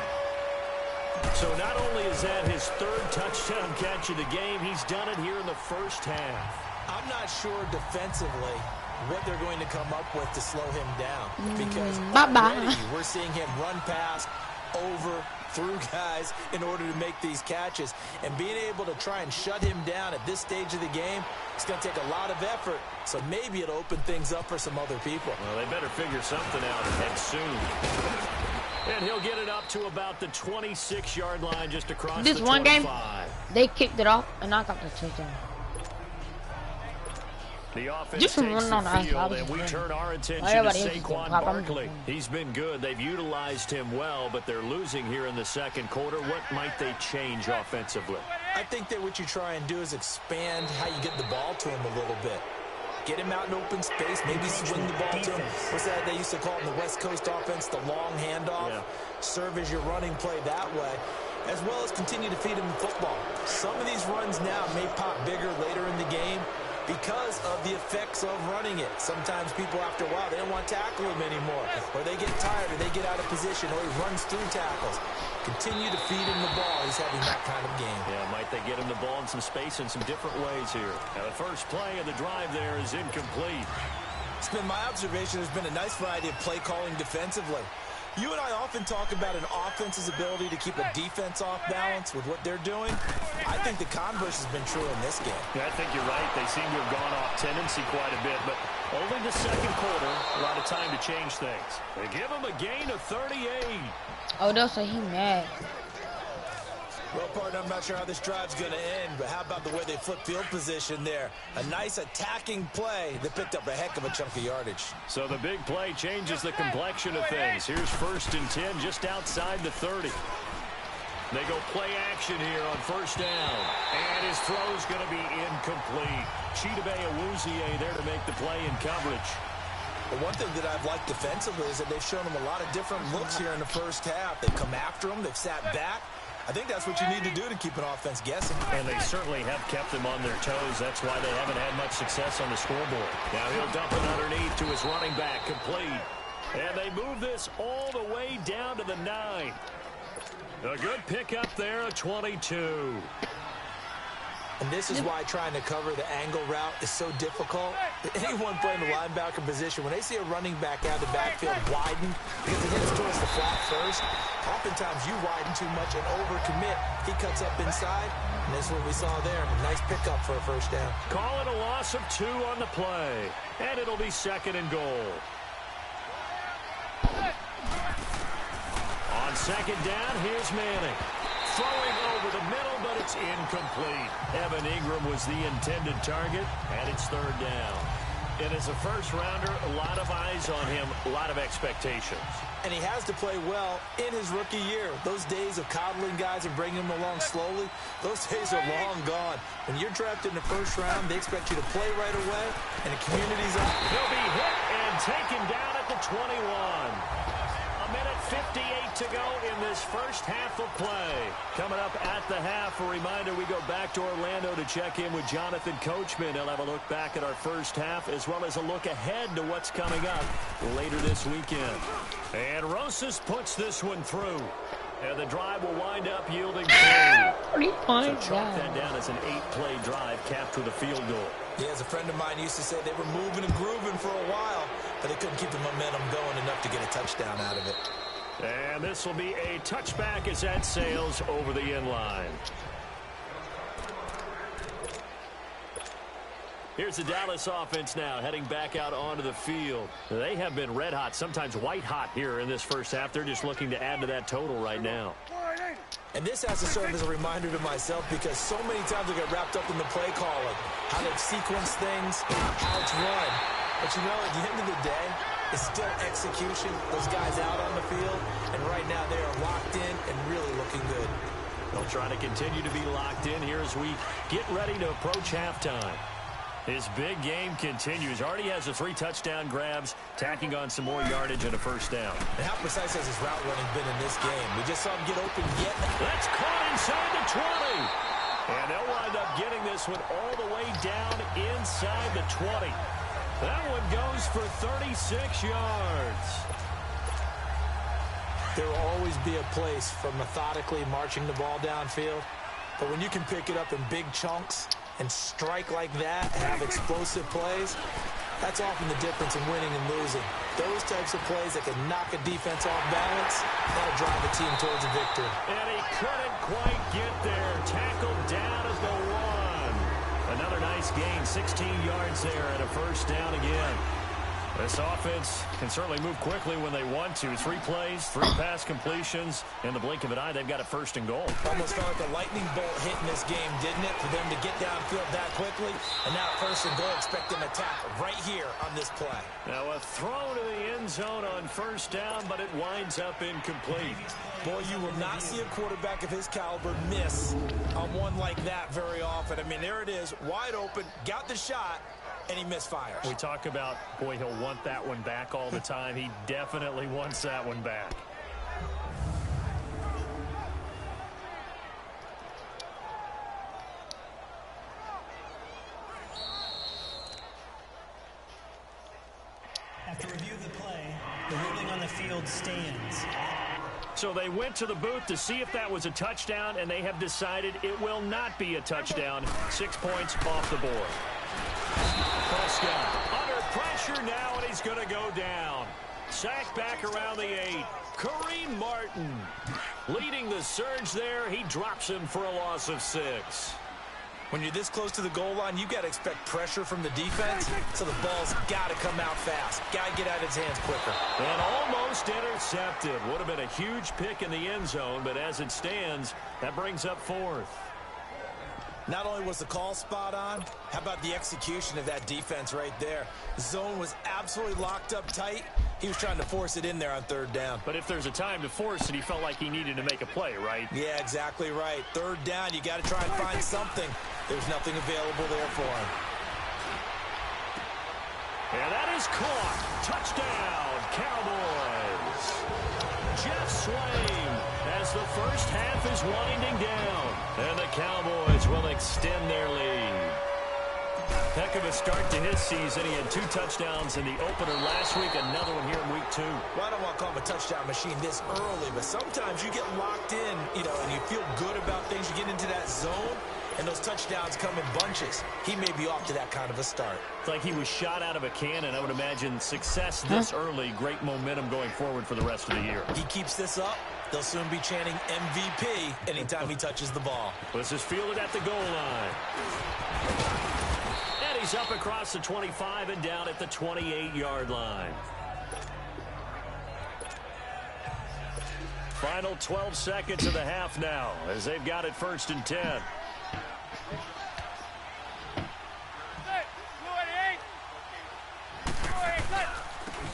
So not only is that his third touchdown catch of the game, he's done it here in the first half.
I'm not sure defensively what they're going to come up with to slow him down, because already we're seeing him run past, over, through guys in order to make these catches. And being able to try and shut him down at this stage of the game, it's going to take a lot of effort. So maybe it'll open things up for some other people.
Well, they better figure something out, and soon. And he'll get it up to about the 26-yard line just across
this
the 25.
One game, they kicked it off, and I got the touchdown.
The offense takes the field, and we turn our attention to Saquon Barkley. He's been good. They've utilized him well, but they're losing here in the second quarter. What might they change offensively?
I think that what you try and do is expand how you get the ball to him a little bit. Get him out in open space, maybe swing the ball to him. What's that they used to call it in the West Coast offense, the long handoff? Yeah. Serve as your running play that way, as well as continue to feed him the football. Some of these runs now may pop bigger later in the game because of the effects of running it. Sometimes people, after a while, they don't want to tackle him anymore, or they get tired, or they get out of position, or he runs through tackles. Continue to feed him the ball. He's having that kind of game.
Yeah, might they get him the ball in some space in some different ways here. Now, the first play of the drive there is incomplete.
It's been my observation. There's been a nice variety of play calling defensively. You and I often talk about an offense's ability to keep a defense off balance with what they're doing. I think the converse has been true in this game.
Yeah, I think you're right. They seem to have gone off tendency quite a bit, but only the second quarter, a lot of time to change things. They give him a gain of 38.
Oh, they'll say he mad.
Well, partner, I'm not sure how this drive's going to end, but how about the way they flip field position there? A nice attacking play that picked up a heck of a chunk of yardage.
So the big play changes the complexion of things. Here's 1st and 10 just outside the 30. They go play action here on first down. And his throw's going to be incomplete. Chidobe Awuzie there to make the play in coverage.
But one thing that I've liked defensively is that they've shown him a lot of different looks here in the first half. They've come after him. They've sat back. I think that's what you need to do to keep an offense guessing.
And they certainly have kept them on their toes. That's why they haven't had much success on the scoreboard. Now he'll dump it underneath to his running back, complete. And they move this all the way down to the 9. A good pickup there, a 22.
And this is why trying to cover the angle route is so difficult. Anyone playing the linebacker position, when they see a running back out of the backfield widen, because it hits towards the flat first, oftentimes you widen too much and overcommit. He cuts up inside, and this is what we saw there. A nice pickup for a first down.
Call it a loss of 2 on the play, and it'll be 2nd and goal. On 2nd down, here's Manning. Throwing over the middle, but it's incomplete. Evan Ingram was the intended target, and it's 3rd down. And as a first-rounder, a lot of eyes on him, a lot of expectations.
And he has to play well in his rookie year. Those days of coddling guys and bringing them along slowly, those days are long gone. When you're drafted in the first round, they expect you to play right away, and the community's up.
He'll be hit and taken down at the 21. A minute 58 to go in this first half of play. Coming up at the half, a reminder, we go back to Orlando to check in with Jonathan Coachman. He'll have a look back at our first half as well as a look ahead to what's coming up later this weekend. And Rosas puts this one through. And the drive will wind up yielding 3. So chalk that down as an 8-play drive capped with a field goal.
Yeah, as a friend of mine used to say, they were moving and grooving for a while, but they couldn't keep the momentum going enough to get a touchdown out of it.
And this will be a touchback as that sails over the end line. Here's the Dallas offense now heading back out onto the field. They have been red hot, sometimes white hot here in this first half. They're just looking to add to that total right now.
And this has to serve as a reminder to myself because so many times I get wrapped up in the play calling, how they sequence things, how it's run. But you know, at the end of the day, it's still execution. Those guys out on the field, and right now they are locked in and really looking good.
They'll try to continue to be locked in here as we get ready to approach halftime. His big game continues. Already has the 3 touchdown grabs, tacking on some more yardage and a first down.
And how precise has his route running been in this game? We just saw him get open yet.
That's caught inside the 20. And they'll wind up getting this one all the way down inside the 20. That one goes for 36 yards.
There will always be a place for methodically marching the ball downfield. But when you can pick it up in big chunks and strike like that and have explosive plays, that's often the difference in winning and losing. Those types of plays that can knock a defense off balance, that'll drive a team towards a victory.
And he couldn't quite get there. Tackled down at the 1. Another nice gain, 16 yards there and a first down again. This offense can certainly move quickly when they want to. 3 plays, 3 pass completions. In the blink of an eye, they've got a first and goal.
Almost felt like a lightning bolt hit in this game, didn't it? For them to get downfield that quickly. And now first and goal, expect them to tackle right here on this play.
Now a throw to the end zone on first down, but it winds up incomplete.
Boy, you will not see a quarterback of his caliber miss on one like that very often. I mean, there it is, wide open, got the shot, and he misfires.
We talk about, boy, he'll want that one back all the time. He definitely wants that one back.
After review of the play, the ruling on the field stands.
So they went to the booth to see if that was a touchdown, and they have decided it will not be a touchdown. 6 points off the board. Prescott under pressure now, and he's going to go down. Sacked back around the 8. Kareem Martin leading the surge there. He drops him for a loss of 6.
When you're this close to the goal line, you've got to expect pressure from the defense, so the ball's got to come out fast. Got to get out of his hands quicker.
And almost intercepted. Would have been a huge pick in the end zone, but as it stands, that brings up 4th.
Not only was the call spot on, how about the execution of that defense right there? The zone was absolutely locked up tight. He was trying to force it in there on 3rd down.
But if there's a time to force it, he felt like he needed to make a play, right?
Yeah, exactly right. 3rd down, you got to try and find something. There's nothing available there for him.
And that is caught. Touchdown, Cowboys. Jeff Swain as the first half is winding down. And the Cowboys will extend their lead. Heck of a start to his season. He had 2 touchdowns in the opener last week, another one here in week 2.
Well, I don't want to call him a touchdown machine this early, but sometimes you get locked in, and you feel good about things. You get into that zone, and those touchdowns come in bunches. He may be off to that kind of a start.
It's like he was shot out of a cannon. I would imagine success this early, great momentum going forward for the rest of the year.
He keeps this up, they'll soon be chanting MVP anytime he touches the ball.
This is fielded at the goal line. And he's up across the 25 and down at the 28-yard line. Final 12 seconds of the half now as they've got it 1st and 10.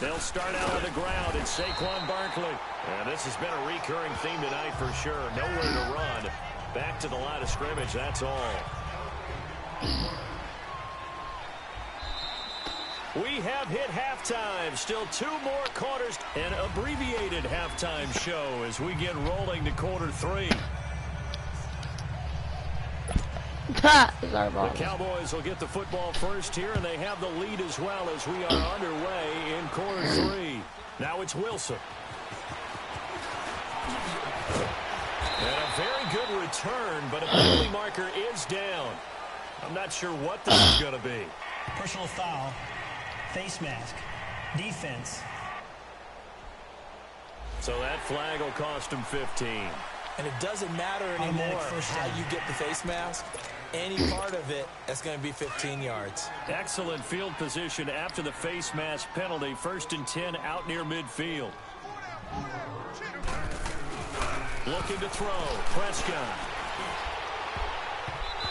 They'll start out on the ground. It's Saquon Barkley. And this has been a recurring theme tonight for sure. Nowhere to run. Back to the line of scrimmage, that's all. We have hit halftime. Still 2 more quarters. An abbreviated halftime show as we get rolling to quarter 3. The Cowboys will get the football first here, and they have the lead as well as we are underway in quarter 3. Now it's Wilson. And a very good return, but a penalty marker is down. I'm not sure what this is going to be.
Personal foul. Face mask. Defense.
So that flag will cost him 15.
And it doesn't matter anymore how you get the face mask. Any part of it, that's going to be 15 yards.
Excellent field position after the face mask penalty. 1st and 10 out near midfield. Looking to throw. Prescott.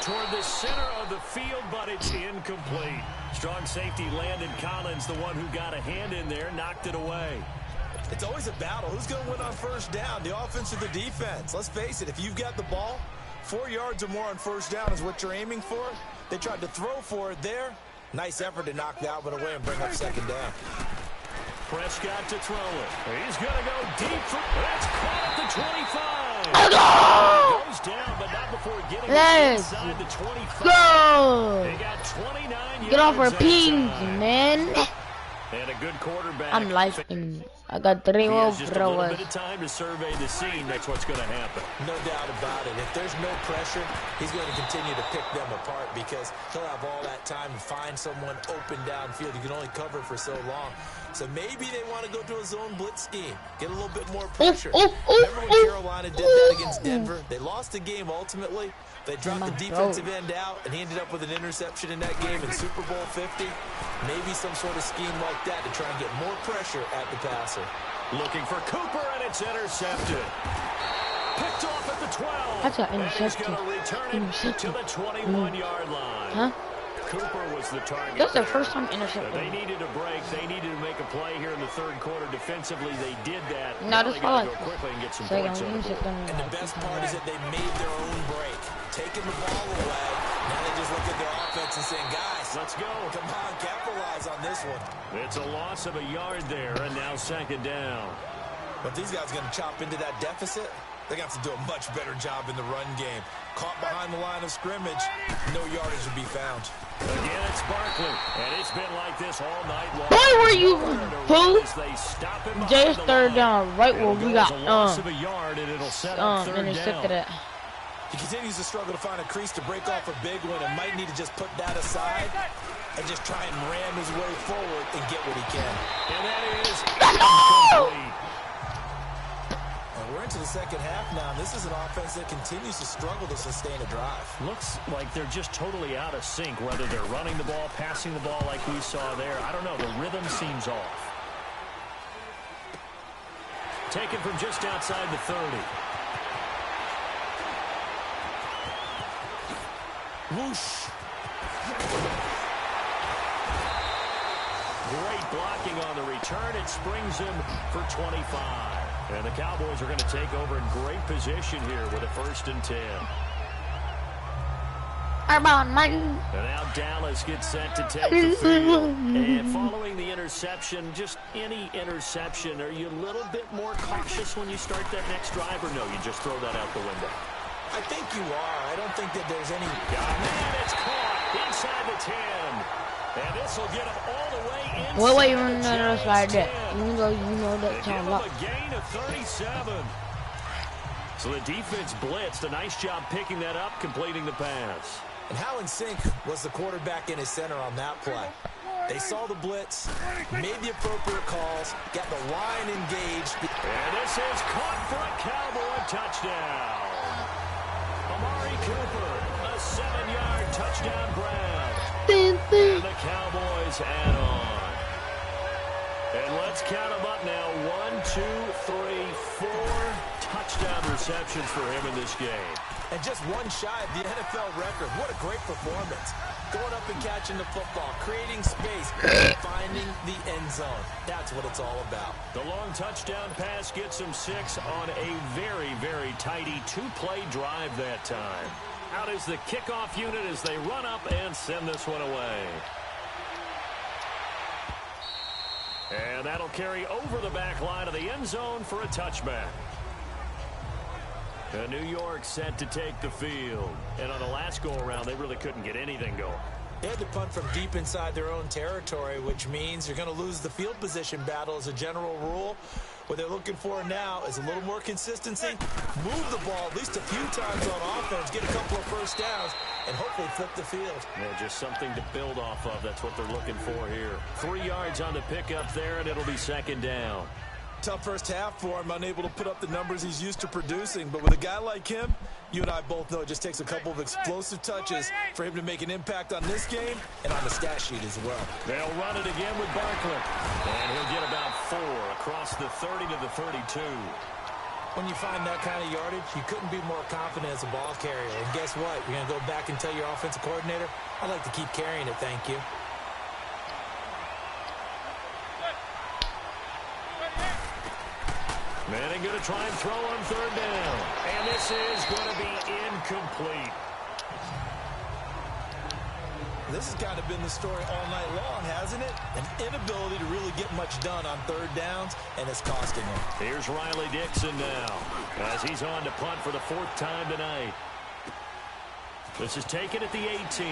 Toward the center of the field, but it's incomplete. Strong safety Landon Collins, the one who got a hand in there, knocked it away.
It's always a battle. Who's going to win on 1st down, the offense or the defense? Let's face it, if you've got the ball, 4 yards or more on 1st down is what you're aiming for. They tried to throw for it there. Nice effort to knock that one away and bring up 2nd down.
Prescott to throw it. He's going to go deep. That's caught at the 25. Goes down, but not before getting inside the 25.
Go!
They got 29 yards.
Get off our pings, man.
And a good quarterback.
I'm live. I got 3
He
more
has just a little
throwers.
bit of time to survey the scene. That's what's going to happen.
No doubt about it. If there's no pressure, he's going to continue to pick them apart because he'll have all that time to find someone open downfield. You can only cover for so long. So maybe they want to go to a zone blitz scheme, get a little bit more pressure. Remember when Carolina did that against Denver? They lost the game ultimately. They dropped the defensive end out, and he ended up with an interception in that game in Super Bowl 50. Maybe some sort of scheme like that to try and get more pressure at the passer.
Looking for Cooper, and it's intercepted. Picked off at the 12.
That's an
And he's
interception.
going to return it to the 21-yard line.
Huh?
Cooper was the target.
That's their
there.
first time
They
intercepting.
needed a break. They needed to make a play here in the third quarter defensively. They did that.
No,
Now
that's
they got to
fine.
go quickly and get some
Second,
points on the board.
And the best part is that they made their own break, taking the ball away. Now they just look at their offense and saying, guys,
let's go.
Come on, capitalize on this one.
It's a loss of a yard there, and now second down.
But these guys are going to chop into that deficit. They're going to have to do a much better job in the run game. Caught behind the line of scrimmage, no yardage to be found.
Again, it's Barkley, and it's been like this all night long.
Where were you, fool?
They stop him
Just
behind the
third
line.
down, right where
It'll
we
go as
got
a loss of a yard, and it'll set up third
intercepted
down.
it.
He continues to struggle to find a crease to break off a big one and might need to just put that aside and just try and ram his way forward and get what he can.
And that is incomplete.
And we're into the second half now, and this is an offense that continues to struggle to sustain a drive.
Looks like they're just totally out of sync, whether they're running the ball, passing the ball like we saw there. I don't know. The rhythm seems off. Taken from just outside the 30.
Whoosh.
Great blocking on the return. It springs him for 25. And the Cowboys are going to take over in great position here with a 1st and 10.
Come on, man.
And now Dallas gets set to take the field. And following the interception, just any interception, are you a little bit more cautious when you start that next drive, or no, you just throw that out the window?
I think you are. I don't think that there's any...
Man, it's caught inside the 10. And this will get him all the way inside
Wait, run
the
that else like that.
Giants' 10.
Even though you know
They
that
give
time
him
up.
a gain of 37. So the defense blitzed. A nice job picking that up, completing the pass.
And how in sync was the quarterback and his center on that play? They saw the blitz, made the appropriate calls, got the line engaged.
And this is caught for a Cowboy touchdown. Amari Cooper, a 7-yard touchdown grab. And the Cowboys add on. And let's count them up now. 1, 2, 3, 4 touchdown receptions for him in this game.
And just one shy of the NFL record. What a great performance. Going up and catching the football, creating space, finding the end zone. That's what it's all about.
The long touchdown pass gets him 6 on a very, very tidy 2-play drive that time. Out is the kickoff unit as they run up and send this one away. And that'll carry over the back line of the end zone for a touchback. And New York set to take the field. And on the last go-around, they really couldn't get anything going.
They had to punt from deep inside their own territory, which means you're going to lose the field position battle as a general rule. What they're looking for now is a little more consistency, move the ball at least a few times on offense, get a couple of first downs, and hopefully flip the field.
Yeah, just something to build off of. That's what they're looking for here. 3 yards on the pickup there, and it'll be second down.
Tough first half for him, unable to put up the numbers he's used to producing. But with a guy like him, you and I both know it just takes a couple of explosive touches for him to make an impact on this game and on the stat sheet as well.
They'll run it again with Barkley. And he'll get about 4 across the 30 to the 32.
When you find that kind of yardage, you couldn't be more confident as a ball carrier. And guess what? You're going to go back and tell your offensive coordinator, I'd like to keep carrying it, thank you.
Manning going to try and throw on third down. And this is going to be incomplete.
This has kind of been the story all night long, hasn't it? An inability to really get much done on third downs, and it's costing him.
Here's Riley Dixon now as he's on to punt for the 4th time tonight. This is taken at the 18.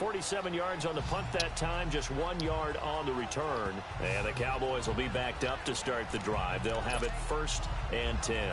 47 yards on the punt that time, just 1 yard on the return. And the Cowboys will be backed up to start the drive. They'll have it 1st and 10.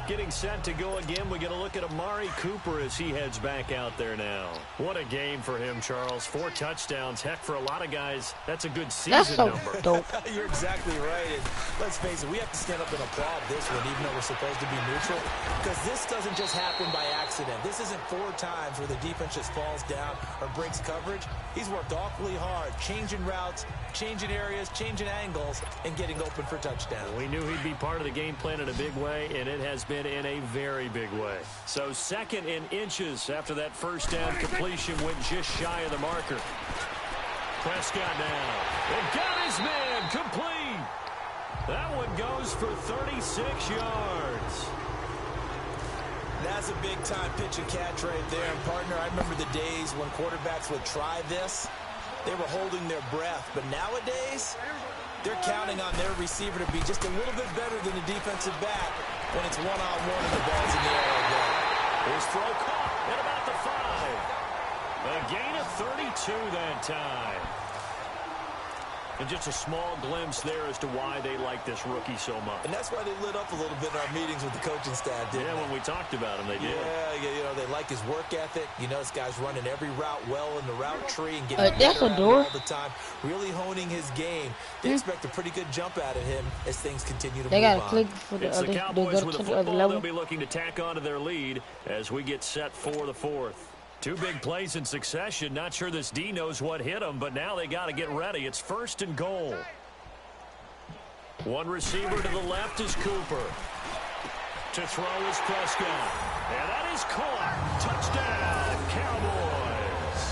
Getting set to go again, we get a look at Amari Cooper as he heads back out there now. What a game for him, Charles. 4 touchdowns. Heck, for a lot of guys, that's a good season number.
Dope.
You're exactly right. And let's face it, we have to stand up and applaud this one, even though we're supposed to be neutral, because this doesn't just happen by accident. This isn't 4 times where the defense just falls down or breaks coverage. He's worked awfully hard, changing routes, changing areas, changing angles, and getting open for touchdowns.
We knew he'd be part of the game plan in a big way, and it has been in a very big way. So 2nd and inches after that first down completion went just shy of the marker. Prescott now. And got his man complete. That one goes for 36 yards.
That's a big-time pitch and catch right there. And, partner, I remember the days when quarterbacks would try this. They were holding their breath. But nowadays, they're counting on their receiver to be just a little bit better than the defensive back when it's one-on-one and the ball's in the air like that.
His throw caught at about the 5. A gain of 32 that time. And just a small glimpse there as to why they like this rookie so much.
And that's why they lit up a little bit in our meetings with the coaching staff, didn't they?
When we talked about him, they did.
Yeah, you know, they like his work ethic. You know, this guy's running every route well in the route tree and getting better at it all the time, really honing his game. They expect a pretty good jump out of him as things continue to move on.
They got to click for the
it's
other,
the Cowboys with
to
the
the other
football.
level.
They'll be looking to tack onto their lead as we get set for the 4th. 2 big plays in succession. Not sure this D knows what hit him, but now they got to get ready. It's 1st and goal. One receiver to the left is Cooper. To throw is Prescott. And that is caught. Touchdown, Cowboys.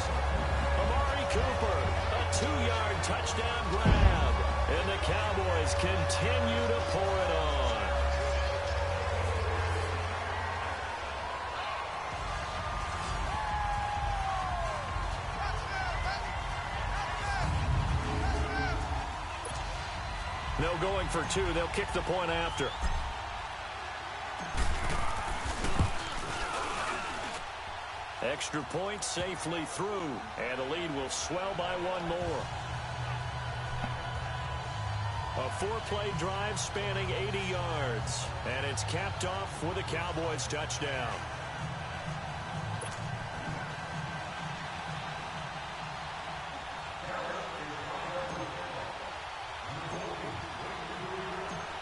Amari Cooper, a 2-yard touchdown grab. And the Cowboys continue to pour it on. No going for 2. They'll kick the point after. Extra point safely through. And the lead will swell by 1 more. A 4-play drive spanning 80 yards. And it's capped off with a Cowboys touchdown.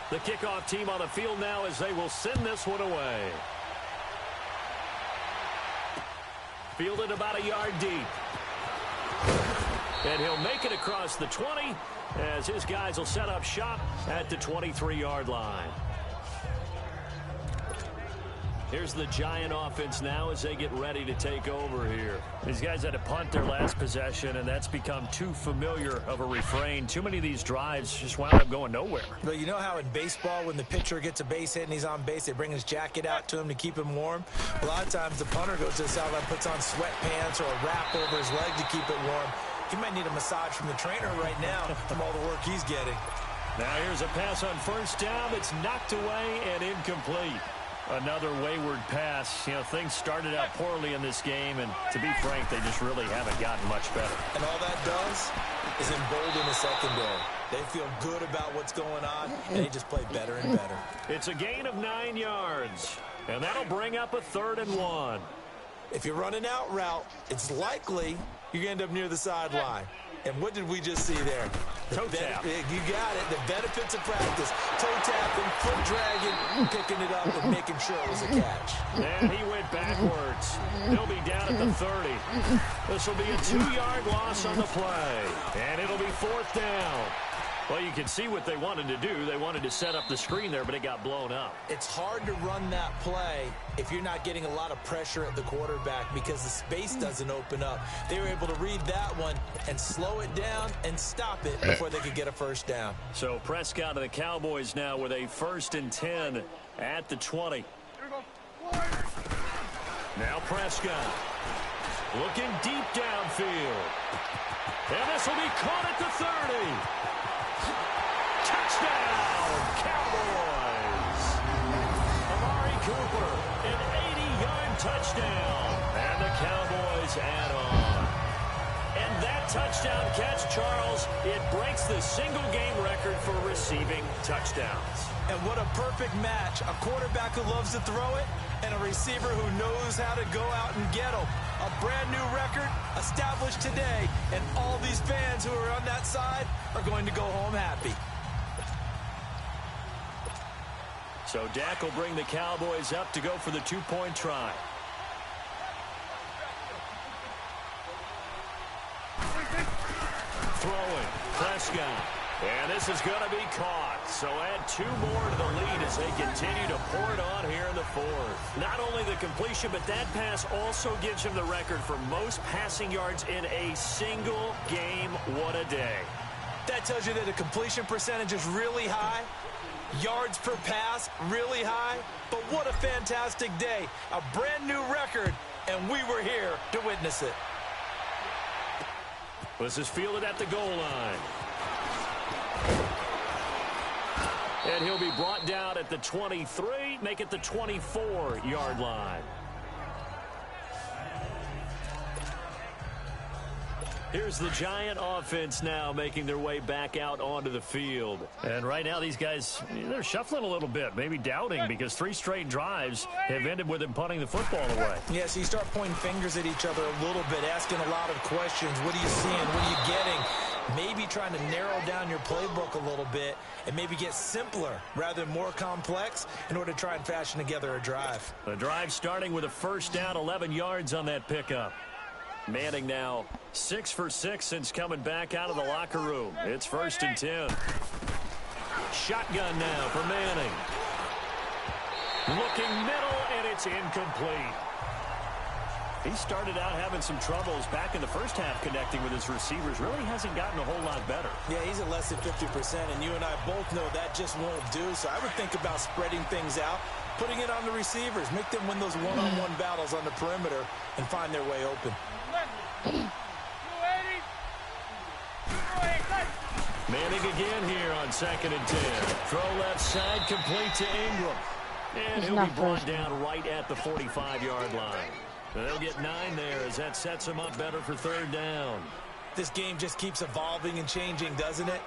The kickoff team on the field now as they will send this one away. Fielded about a yard deep. And he'll make it across the 20 as his guys will set up shop at the 23-yard line. Here's the Giant offense now as they get ready to take over here. These guys had to punt their last possession, and that's become too familiar of a refrain. Too many of these drives just wound up going nowhere.
But you know how in baseball, when the pitcher gets a base hit and he's on base, they bring his jacket out to him to keep him warm? A lot of times the punter goes to the sideline, puts on sweatpants or a wrap over his leg to keep it warm. He might need a massage from the trainer right now from all the work he's getting.
Now here's a pass on 1st down. It's knocked away and incomplete. Another wayward pass. You know, things started out poorly in this game, and to be frank, they just really haven't gotten much better.
And all that does is embolden the secondary. They feel good about what's going on, and they just play better and better.
It's a gain of 9 yards, and that'll bring up a 3rd and 1.
If you're running out route, it's likely you're going to end up near the sideline. And what did we just see there?
Toe tap.
You got it. The benefits of practice. Toe tapping, foot dragging, picking it up, and making sure it was a catch.
And he went backwards. He'll be down at the 30. This will be a 2-yard loss on the play. And it'll be 4th down. Well, you can see what they wanted to do. They wanted to set up the screen there, but it got blown up.
It's hard to run that play if you're not getting a lot of pressure at the quarterback because the space doesn't open up. They were able to read that one and slow it down and stop it before they could get a 1st down.
So Prescott and the Cowboys now with a 1st and 10 at the 20. Now Prescott looking deep downfield. And this will be caught at the 30. Touchdown, Cowboys! Amari Cooper, an 80-yard touchdown. And the Cowboys add on. touchdown catch, Charles. It breaks the single-game record for receiving touchdowns.
And what a perfect match. A quarterback who loves to throw it and a receiver who knows how to go out and get them. A brand new record established today, and all these fans who are on that side are going to go home happy.
So Dak will bring the Cowboys up to go for the two-point try. Throwing, Prescott. And this is going to be caught. So add 2 more to the lead as they continue to pour it on here in the fourth. Not only the completion, but that pass also gives him the record for most passing yards in a single game. What a day.
That tells you that the completion percentage is really high. Yards per pass, really high. But what a fantastic day. A brand new record, and we were here to witness it.
This is fielded at the goal line. And he'll be brought down at the 23, make it the 24-yard line. Here's the Giant offense now making their way back out onto the field. And right now these guys, they're shuffling a little bit, maybe doubting, because 3 straight drives have ended with them punting the football away.
Yeah, so you start pointing fingers at each other a little bit, asking a lot of questions. What are you seeing? What are you getting? Maybe trying to narrow down your playbook a little bit and maybe get simpler rather than more complex in order to try and fashion together a drive.
The drive starting with a first down, 11 yards on that pickup. Manning now 6 for 6 since coming back out of the locker room. It's 1st and 10. Shotgun now for Manning. Looking middle, and it's incomplete. He started out having some troubles back in the first half connecting with his receivers. Really hasn't gotten a whole lot better.
Yeah, he's at less than 50%, and you and I both know that just won't do. So I would think about spreading things out, putting it on the receivers, make them win those one-on-one battles on the perimeter and find their way open.
Manning again here on 2nd and 10. Throw left side, complete to Ingram. And he'll be brought down right at the 45-yard line. They'll get 9 there as that sets him up better for 3rd down.
This game just keeps evolving and changing, doesn't it?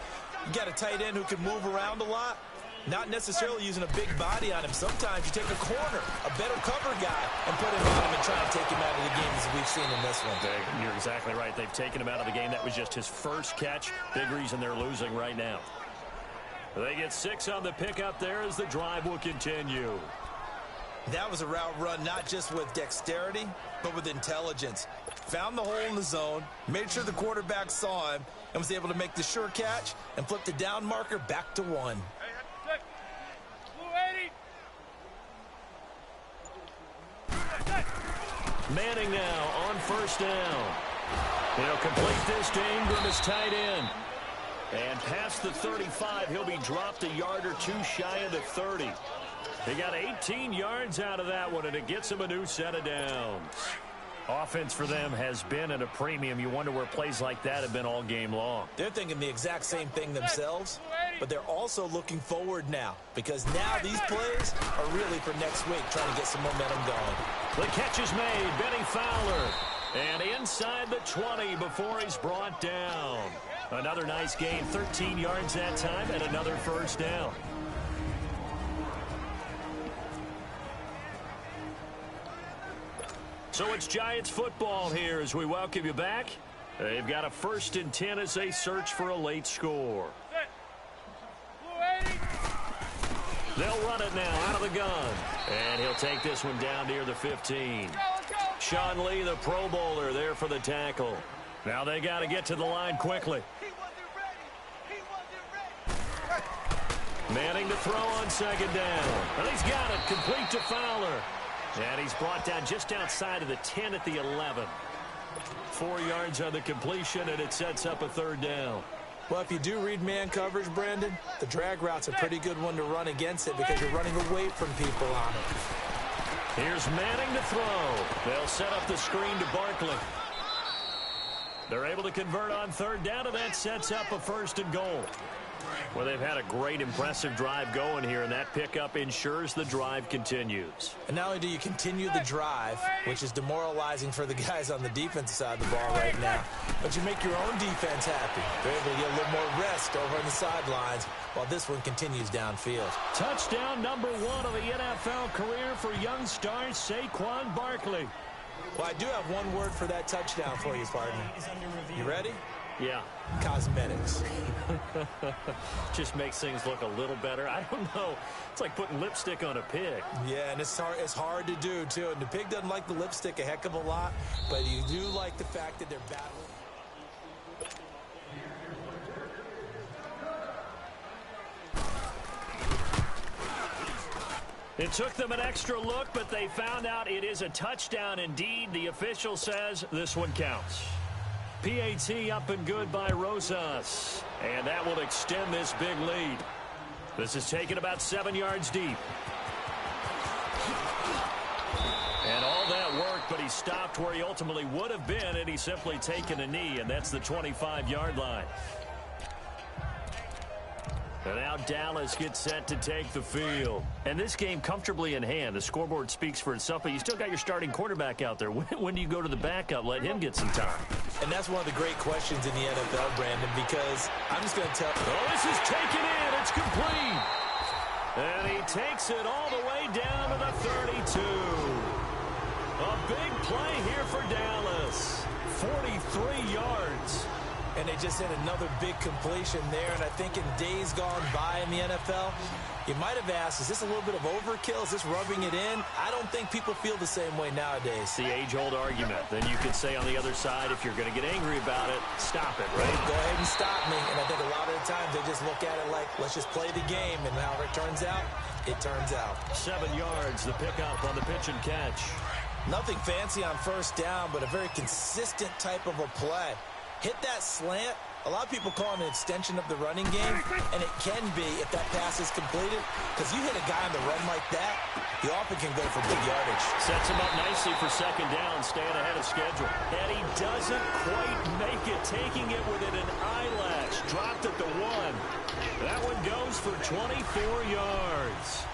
You got a tight end who can move around a lot, not necessarily using a big body on him. Sometimes you take a corner, a better cover guy, and put him on him and try and take him out of the game as we've seen in this one.
You're exactly right. They've taken him out of the game. That was just his first catch. Big reason they're losing right now. They get 6 on the pickup there as the drive will continue.
That was a route run not just with dexterity, but with intelligence. Found the hole in the zone, made sure the quarterback saw him, and was able to make the sure catch and flip the down marker back to 1.
Manning now on 1st down. He'll complete this to Ingram as tight end. And past the 35, he'll be dropped a yard or 2 shy of the 30. They got 18 yards out of that one, and it gets him a new set of downs. Offense for them has been at a premium. You wonder where plays like that have been all game long.
They're thinking the exact same thing themselves, but they're also looking forward now, because now these plays are really for next week, trying to get some momentum going.
The catch is made. Benny Fowler. And inside the 20 before he's brought down. Another nice gain, 13 yards that time, and another first down. So it's Giants football here as we welcome you back. They've got a 1st and 10 as they search for a late score. They'll run it now out of the gun. And he'll take this one down near the 15. Sean Lee, the Pro Bowler, there for the tackle. Now they got to get to the line quickly. Manning to throw on 2nd down. And he's got it, complete to Fowler. And he's brought down just outside of the 10 at the 11. 4 yards on the completion, and it sets up a 3rd down.
Well, if you do read man coverage, Brandon, the drag route's a pretty good one to run against it because you're running away from people on it.
Here's Manning to throw. They'll set up the screen to Barkley. They're able to convert on 3rd down, and that sets up a 1st and goal. Well, they've had a great, impressive drive going here, and that pickup ensures the drive continues.
And not only do you continue the drive, which is demoralizing for the guys on the defensive side of the ball right now, but you make your own defense happy. They're able to get a little more rest over on the sidelines while this one continues downfield.
Touchdown number 1 of the NFL career for young star Saquon Barkley.
Well, I do have one word for that touchdown for you, partner. You ready?
Yeah.
Cosmetics.
Just makes things look a little better. I don't know. It's like putting lipstick on a pig.
Yeah, and it's hard to do, too. And the pig doesn't like the lipstick a heck of a lot, but you do like the fact that they're battling.
It took them an extra look, but they found out it is a touchdown indeed. The official says this one counts. PAT up and good by Rosas. And that will extend this big lead. This is taken about 7 yards deep. And all that worked, but he stopped where he ultimately would have been, and he's simply taken a knee, and that's the 25-yard line. And now Dallas gets set to take the field. And this game comfortably in hand. The scoreboard speaks for itself, but you still got your starting quarterback out there. When do you go to the backup? Let him get some time.
And that's one of the great questions in the NFL, Brandon, because I'm just going to tell you.
Oh, this is taken in. It's complete. And he takes it all the way down to the 32. A big play here for Dallas. 43 yards.
And they just hit another big completion there. And I think in days gone by in the NFL, you might have asked, is this a little bit of overkill? Is this rubbing it in? I don't think people feel the same way nowadays.
The age-old argument. Then you could say on the other side, if you're going to get angry about it, stop it, right?
Go ahead and stop me. And I think a lot of the times they just look at it like, let's just play the game. And however it turns out, it turns out.
7 yards, the pickup on the pitch and catch.
Nothing fancy on first down, but a very consistent type of a play. Hit that slant. A lot of people call it an extension of the running game, and it can be if that pass is completed, because you hit a guy on the run like that, he often can go for big yardage.
Sets him up nicely for second down, staying ahead of schedule. And he doesn't quite make it, taking it within an eyelash. Dropped at the 1. That one goes for 24 yards.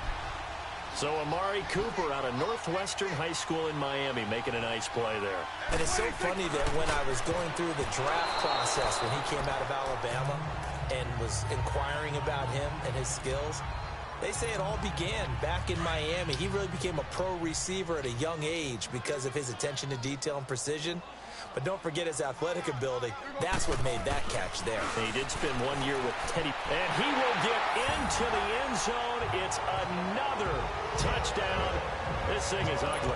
So Amari Cooper out of Northwestern High School in Miami making a nice play there.
And it's so funny that when I was going through the draft process when he came out of Alabama and was inquiring about him and his skills, they say it all began back in Miami. He really became a pro receiver at a young age because of his attention to detail and precision. But don't forget his athletic ability. That's what made that catch there.
He did spend 1 year with Teddy. And he will get into the end zone. It's another touchdown. This thing is ugly.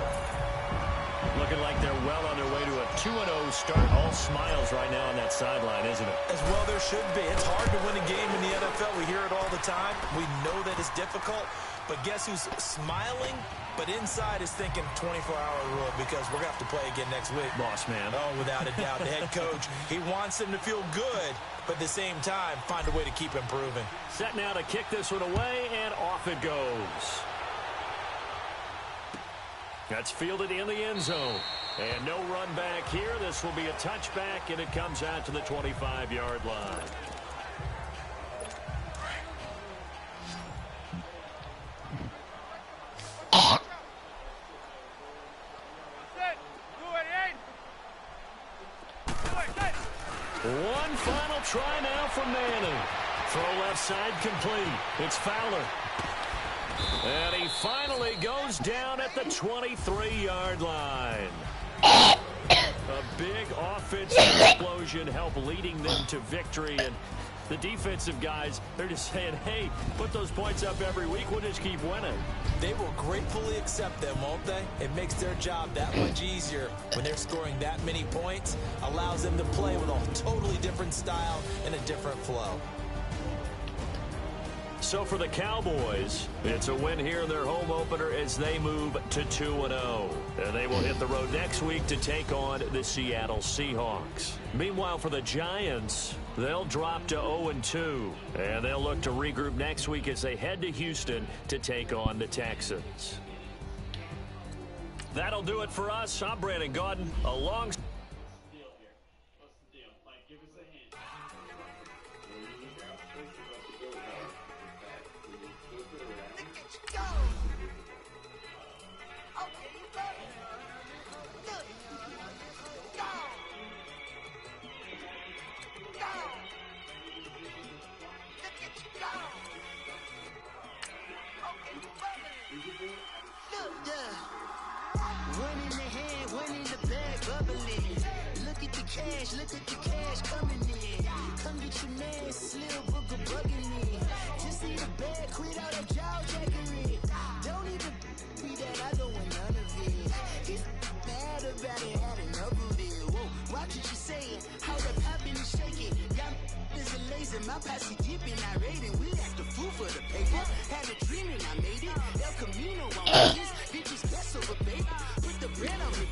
Looking like they're well on their way to a 2-0 start. All smiles right now on that sideline, isn't it?
As well there should be. It's hard to win a game in the NFL. We hear it all the time. We know that it's difficult. But guess who's smiling? But inside is thinking 24-hour rule because we're going to have to play again next week.
Boss man.
Oh, without a doubt. The head coach, he wants them to feel good, but at the same time, find a way to keep improving.
Set now to kick this one away, and off it goes. That's fielded in the end zone. And no run back here. This will be a touchback, and it comes out to the 25-yard line. One final try now from Manning. Throw left side complete. It's Fowler. And he finally goes down at the 23-yard line. A big offensive explosion helped leading them to victory. And the defensive guys, they're just saying, hey, put those points up every week. We'll just keep winning.
They will gratefully accept them, won't they? It makes their job that much easier when they're scoring that many points. Allows them to play with a totally different style and a different flow.
So for the Cowboys, it's a win here in their home opener as they move to 2-0. And they will hit the road next week to take on the Seattle Seahawks. Meanwhile, for the Giants, they'll drop to 0-2. And they'll look to regroup next week as they head to Houston to take on the Texans. That'll do it for us. I'm Brandon Gaudin, along.
Look, one in the hand, one in the bag, bubbling. Look at the cash coming in. Come get your man, Slim Booker bugging me. Just see the bag, quit all that jaw jackery. Don't even be that, I don't want none of it. He's mad about it, had enough of it. Whoa, watch what you saying, how the poppin' and shaking. Got is a laser, my posse dipping, I raiding. We act the fool for the paper. Had a dream and I made it. El Camino on this, bitches best over baby. Put the bread on me.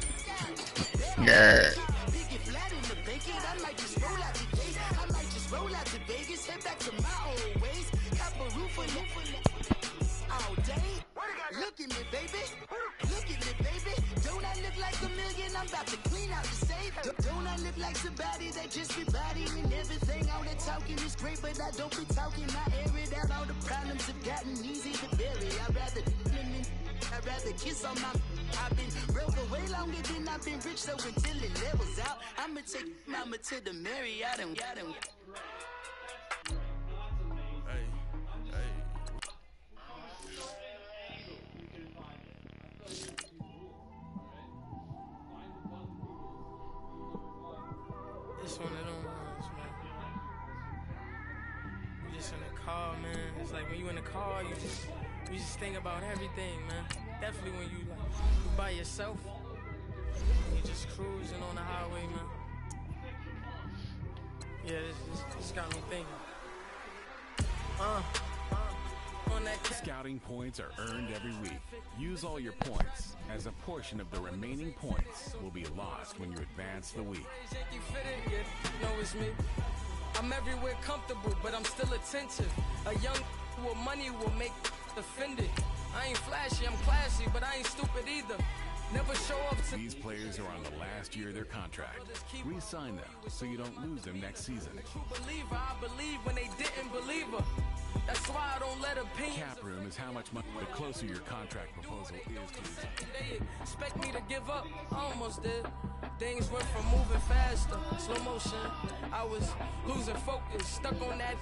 Big it flat in the bacon. I might just roll out today. I might just roll out to Vegas. Head back to my old ways. Cop a roof all day. Look at me, baby. Look at me, baby. Don't I look like a million? I'm about to clean out the safe. Don't I look like somebody that just be bodying everything? All that talking is great, but I don't be talking. I air it out. All the problems have gotten easy to bury. I'd rather kiss on my. I've been broke for way longer than I've been rich, so until it levels out, I'ma take mama to the Marriott and got him.
It's one of them ones, man. You just in the car, man. It's like when you in the car, you just think about everything, man. Definitely when you by yourself, you just cruising on the highway, man. Yeah, this got me thinking. On that
Scouting points are earned every week. Use all your points, as a portion of the remaining points will be lost when you advance the week.
No, it's me. I'm everywhere comfortable, but I'm still attentive. A young with money will make offended. I ain't flashy, I'm classy, but I ain't stupid either. Never show up to.
These players are on the last year of their contract. Re-sign them so you don't lose them next season.
I believe when they didn't believe her. That's why I don't let opinions.
Cap room is how much money. The closer your contract proposal is to the.
They expect me to give up. I almost did. Things went from moving faster, slow motion. I was losing focus, stuck on that.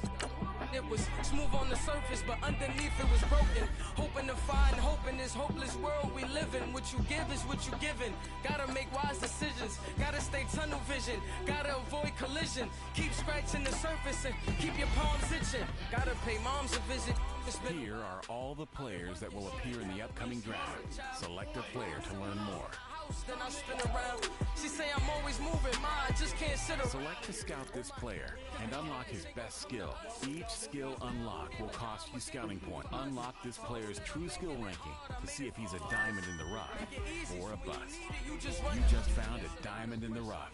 It was smooth on the surface, but underneath it was broken. Hoping to find hope in this hopeless world we live in. What you give is what you given. Gotta make wise decisions. Gotta stay tunnel vision. Gotta avoid collision. Keep scratching the surface and keep your palms itching. Gotta pay moms a visit.
Here are all the players that will appear in the upcoming draft. Select a player to learn more.
Then I spin around. She say I'm always moving, I just can't sit around.
Select to scout this player and unlock his best skill. Each skill unlock will cost you scouting points. Unlock this player's true skill ranking to see if he's a diamond in the rough or a bust. You just found a diamond in the rough.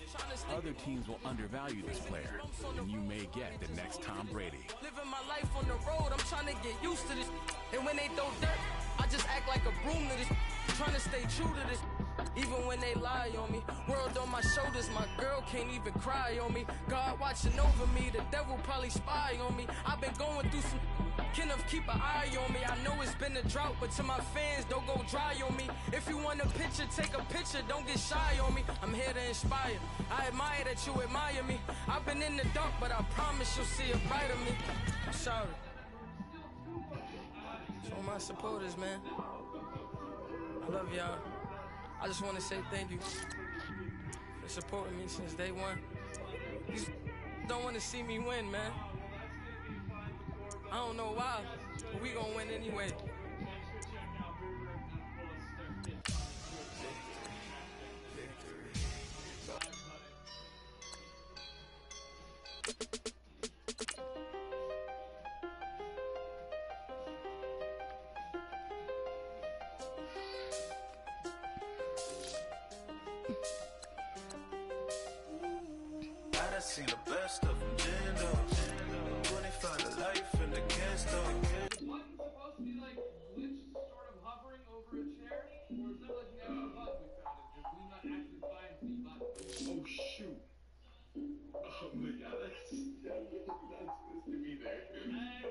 Other teams will undervalue this player, and you may get the next Tom Brady.
Living my life on the road, I'm trying to get used to this. And when they throw dirt, I just act like a broom to this. Trying to stay true to this. Even when they lie on me, world on my shoulders, my girl can't even cry on me. God watching over me, the devil probably spy on me. I've been going through some, kind of keep an eye on me. I know it's been a drought, but to my fans, don't go dry on me. If you want a picture, take a picture, don't get shy on me. I'm here to inspire, I admire that you admire me. I've been in the dark, but I promise you'll see a brighter me. I'm sorry. To all my supporters, man. I love y'all. I just want to say thank you for supporting me since day one. You don't want to see me win, man. I don't know why, but we gonna win anyway.
Seen the best of them gin up. When they find a life in the can stop.
Wasn't supposed to be like glitch sort of hovering over a chair? Or is that like the actual button we found? Did we not actually find the button? Oh shoot. Oh my god, that's not supposed to be there.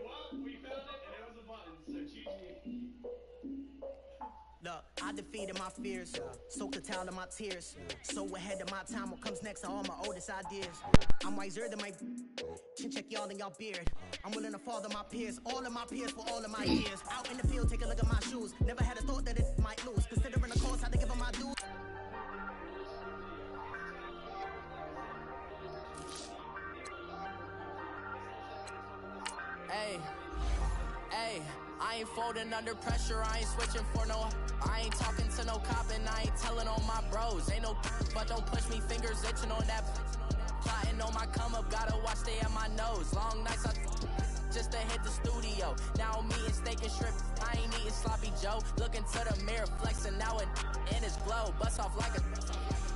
Well, we found it and it was a button, so GG.
Look, I defeated my fears, soaked the towel in my tears. So ahead of my time, what comes next are all my oldest ideas. I'm wiser than my chin check y'all in y'all beard. I'm willing to father my peers, all of my peers for all of my years. Out in the field, take a look at my shoes. Never had folding under pressure, I ain't switching for no. I ain't talking to no cop and I ain't telling on my bros. Ain't no but don't push me, fingers itching on that. Plotting on my come up, gotta watch stay at my nose. Long nights I just to hit the studio. Now I'm eating steak and shrimp, I ain't eating sloppy Joe. Looking to the mirror, flexing now and in his glow. Bust off like a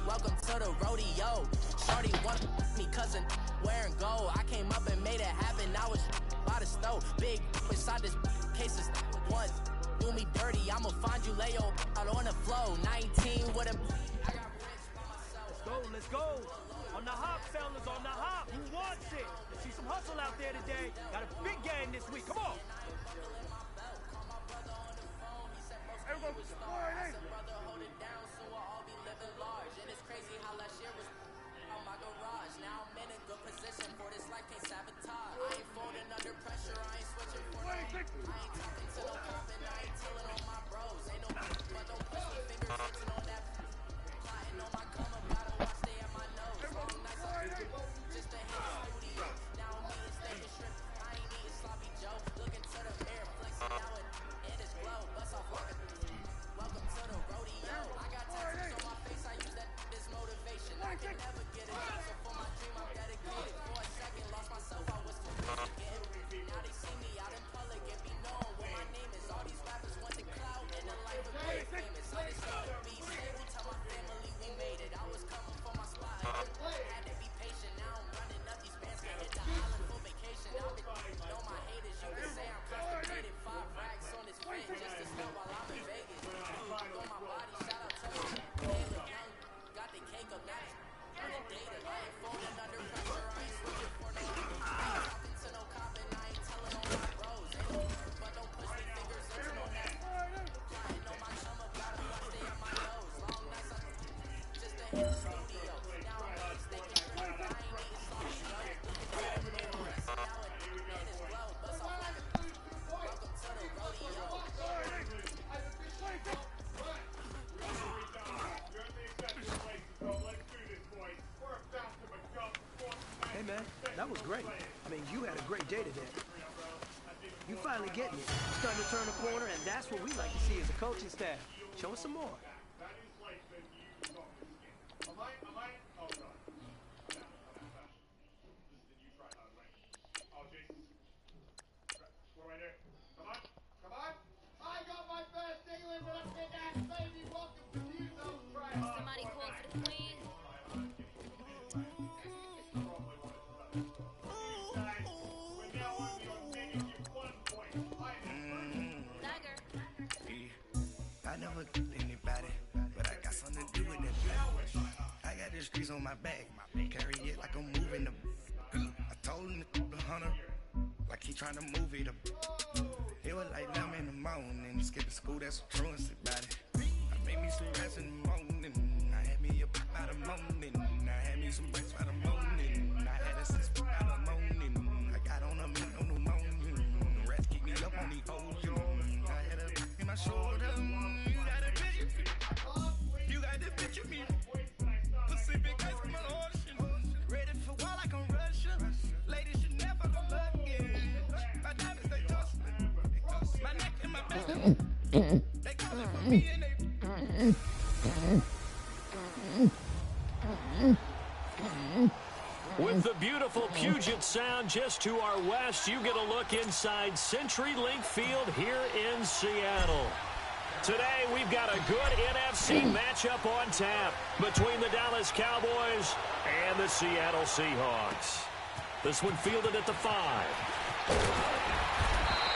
welcome to the rodeo. Shorty wanted me cousin wearing gold. I came up and made it happen, I was by the stove. Big inside this cases one. Do me dirty, I'ma find you lay out on the floor. 19 with a I got rich by myself.
Let's go. On the hop, fellas, on the hop. Who wants it? Let's see some hustle out there today. Got a big game this week. Come on.
Now I'm in a good position for this life, can't sabotage. I ain't folding under pressure, I ain't switching for no. I ain't talking to no cop and I ain't telling on my bros. Ain't no but don't push me, fingers itching on that. Plotting on my come up, gotta watch stay at my nose. Long nights I just to hit the studio. Now I'm eating steak and shrimp, I ain't eating sloppy Joe. Looking to the mirror, flexing now and in his glow. Bust off like a welcome to the rodeo. I got tattoos on my face, I use that as motivation. I can never get a job, so for my dream I'm dedicated. For a second, lost myself, I was too busy getting. Now they see me out in public and be known what my name is. All these rappers want the clout and the life of being famous. I just need to be stable, tell my family we made it. I was coming for my spot, had to be patient. Now I'm running up these bands, can hit the island for vacation. I've been know my haters, you can say I'm constipated. 5 racks on this fan just to sell while I'm in Vegas. On my body, shout out to me. They look young, got the cake up, now it's turning data. I ain't folding under pressure, I ain't switching for no. I ain't talking to no cop and I ain't telling on my bros. Ain't no but don't push me, fingers itching on that. Plotting on my come up, gotta watch stay at my nose. Long nights I just to hit the studio. Now I'm eating steak and shrimp, I ain't eating sloppy Joe. Looking to the mirror, flexing now and in his glow. Bust off like a welcome to the rodeo.
Hey, man, that was great. I mean, you had a great day today. You finally getting it. Starting to turn the corner, and that's what we like to see as a coaching staff. Show us some more.
Somebody call for the queen.
I never did anybody, but I got something to do with it. I got the streets on my back, carry it like I'm moving them. I told him the hunter, like he trying to move it up. It was like 11 in the morning, skipping school, that's what truancy about it. I made me some rest in the morning, I had me a pop by the morning, I had me some breaks by the morning, I had a 6 by the morning, I got on a meat on the morning, the rats keep me up on the ocean, I had a in my shoulder, you got this bitch of me, Pacific ice from an ocean, ready for war like I'm Russian, ladies should never look again, my diamonds they toss me, my neck and my back, they calling for me and they
With the beautiful Puget Sound just to our west, you get a look inside CenturyLink Field here in Seattle. Today, we've got a good NFC matchup on tap between the Dallas Cowboys and the Seattle Seahawks. This one fielded at the 5.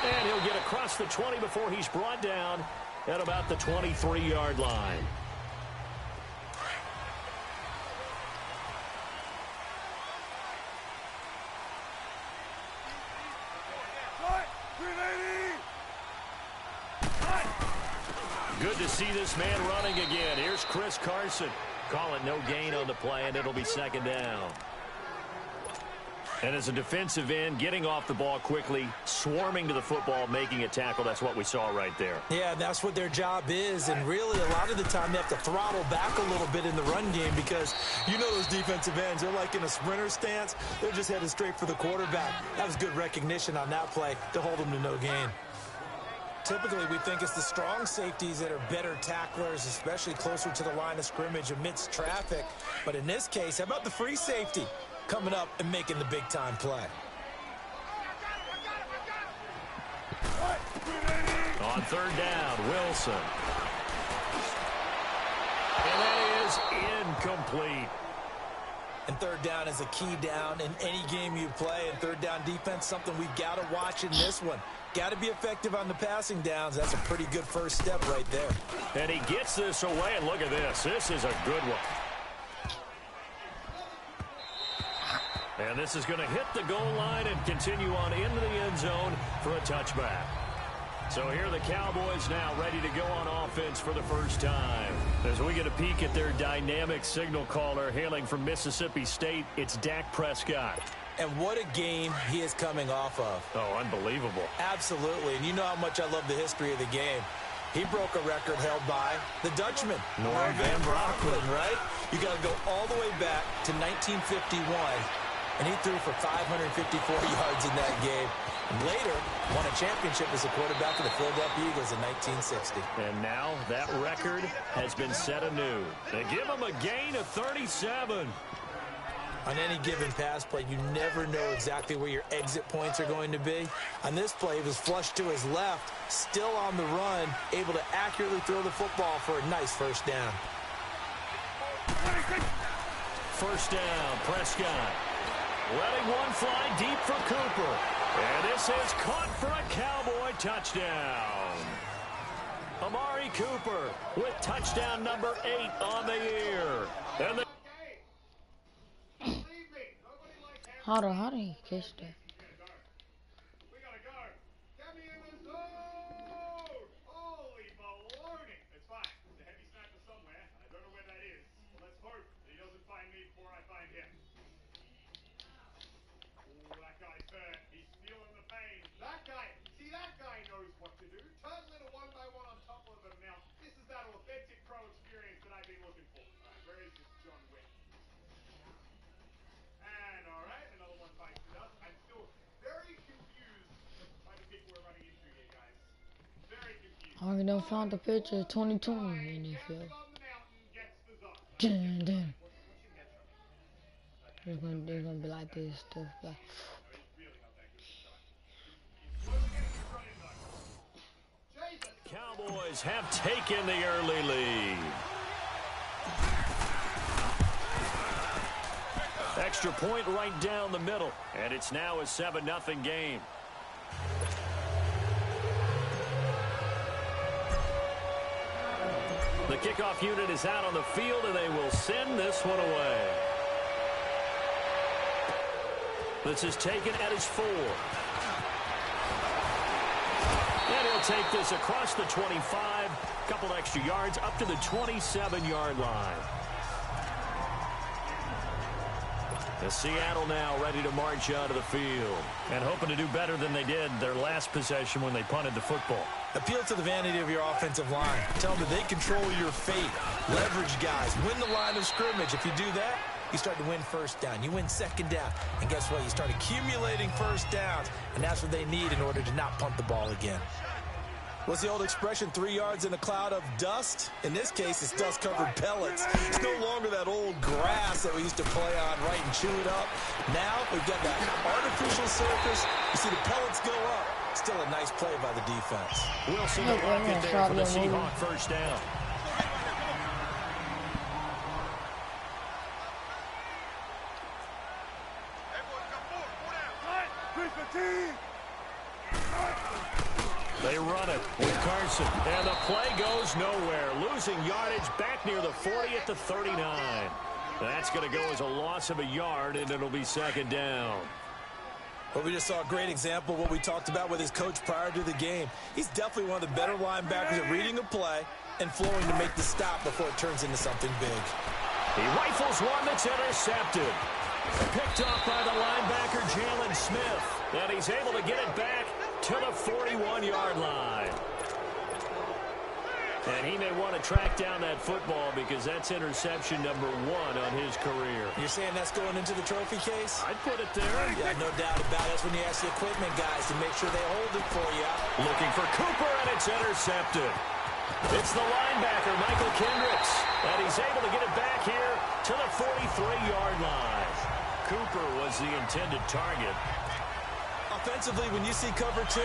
And he'll get across the 20 before he's brought down at about the 23-yard line. Good to see this man running again. Here's Chris Carson. Calling no gain on the play, and it'll be second down. And as a defensive end, getting off the ball quickly, swarming to the football, making a tackle, that's what we saw right there.
Yeah, that's what their job is, and really a lot of the time they have to throttle back a little bit in the run game because you know those defensive ends, they're like in a sprinter stance. They're just headed straight for the quarterback. That was good recognition on that play to hold them to no gain. typically we think it's the strong safeties that are better tacklers, especially closer to the line of scrimmage amidst traffic. But in this case, how about the free safety coming up and making the big-time play?
On third down, Wilson. And that is incomplete.
And third down is a key down in any game you play. And third down defense, something we've got to watch in this one. Got to be effective on the passing downs. That's a pretty good first step right there.
And he gets this away, and look at this. This is a good one. And this is going to hit the goal line and continue on into the end zone for a touchback. So here are the Cowboys now ready to go on offense for the first time. As we get a peek at their dynamic signal caller hailing from Mississippi State, it's Dak Prescott.
And what a game he is coming off of.
Oh, unbelievable.
Absolutely. And you know how much I love the history of the game. He broke a record held by the Dutchman,
Norm Van Brocklin,
right? You got to go all the way back to 1951, and he threw for 554 yards in that game. And later, won a championship as a quarterback of the Philadelphia Eagles in 1960.
And now that record has been set anew. They give him a gain of 37.
On any given pass play, you never know exactly where your exit points are going to be. On this play, he was flushed to his left, still on the run, able to accurately throw the football for a nice first down.
First down, Prescott. Letting one fly deep for Cooper. And this is caught for a Cowboy touchdown. Amari Cooper with touchdown number 8 on the year. And
How did he catch that? I done found the picture of 2020 in this film. Dun. They're gonna be like this stuff. Like.
Cowboys have taken the early lead. Extra point right down the middle, and it's now a 7-0 game. The kickoff unit is out on the field, and they will send this one away. This is taken at his 4. And he'll take this across the 25, couple extra yards up to the 27-yard line. The Seattle now ready to march out of the field and hoping to do better than they did their last possession when they punted the football.
Appeal to the vanity of your offensive line. Tell them that they control your fate. Leverage guys. Win the line of scrimmage. If you do that, you start to win first down. You win second down. And guess what? You start accumulating first downs. And that's what they need in order to not punt the ball again. What's the old expression, 3 yards in a cloud of dust? In this case, it's dust-covered pellets. It's no longer that old grass that we used to play on, right, and chew it up. Now we've got that artificial surface. You see the pellets go up. Still a nice play by the defense.
Wilson the rocket there for the Seahawk first down. They run it with Carson, and the play goes nowhere. Losing yardage back near the 40 at the 39. That's going to go as a loss of a yard, and it'll be second down.
Well, we just saw a great example of what we talked about with his coach prior to the game. He's definitely one of the better linebackers at reading a play and flowing to make the stop before it turns into something big.
He rifles one that's intercepted. Picked off by the linebacker, Jalen Smith. And he's able to get it back to the 41-yard line. And he may want to track down that football because that's interception number 1 on his career.
You're saying that's going into the trophy case?
I'd put it there.
Yeah, no doubt about it. That's when you ask the equipment guys to make sure they hold it for you.
Looking for Cooper, and it's intercepted. It's the linebacker, Michael Kendricks, and he's able to get it back here to the 43-yard line. Cooper was the intended target.
Offensively, when you see cover 2,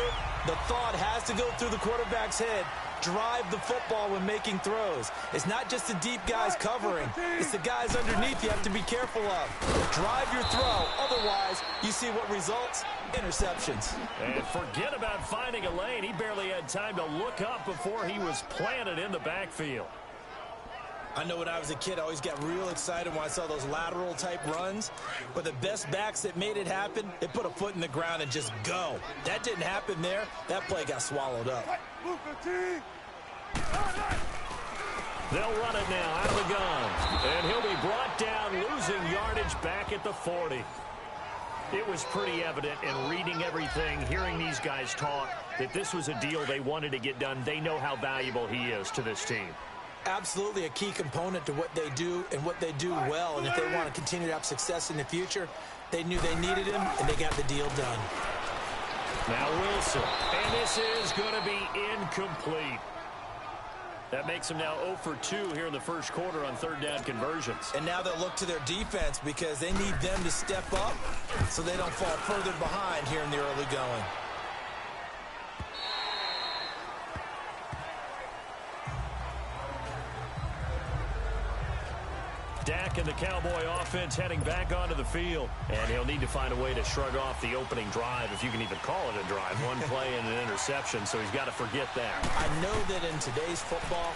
the thought has to go through the quarterback's head. Drive the football when making throws. It's not just the deep guys covering. It's the guys underneath you have to be careful of. Drive your throw. Otherwise, you see what results? Interceptions.
And forget about finding a lane. He barely had time to look up before he was planted in the backfield.
I know when I was a kid, I always got real excited when I saw those lateral type runs. But the best backs that made it happen, they put a foot in the ground and just go. That didn't happen there. That play got swallowed up.
They'll run it now out of the gun. And he'll be brought down, losing yardage back at the 40. It was pretty evident in reading everything, hearing these guys talk, that this was a deal they wanted to get done. They know how valuable he is to this team.
Absolutely a key component to what they do and what they do well. And if they want to continue to have success in the future, they knew they needed him, and they got the deal done.
Now Wilson, and this is going to be incomplete. That makes them now 0 for 2 here in the first quarter on third down conversions.
And now they'll look to their defense because they need them to step up so they don't fall further behind here in the early going.
Dak and the Cowboy offense heading back onto the field. And he'll need to find a way to shrug off the opening drive, if you can even call it a drive. One play and an interception, so he's got to forget that.
I know that in today's football,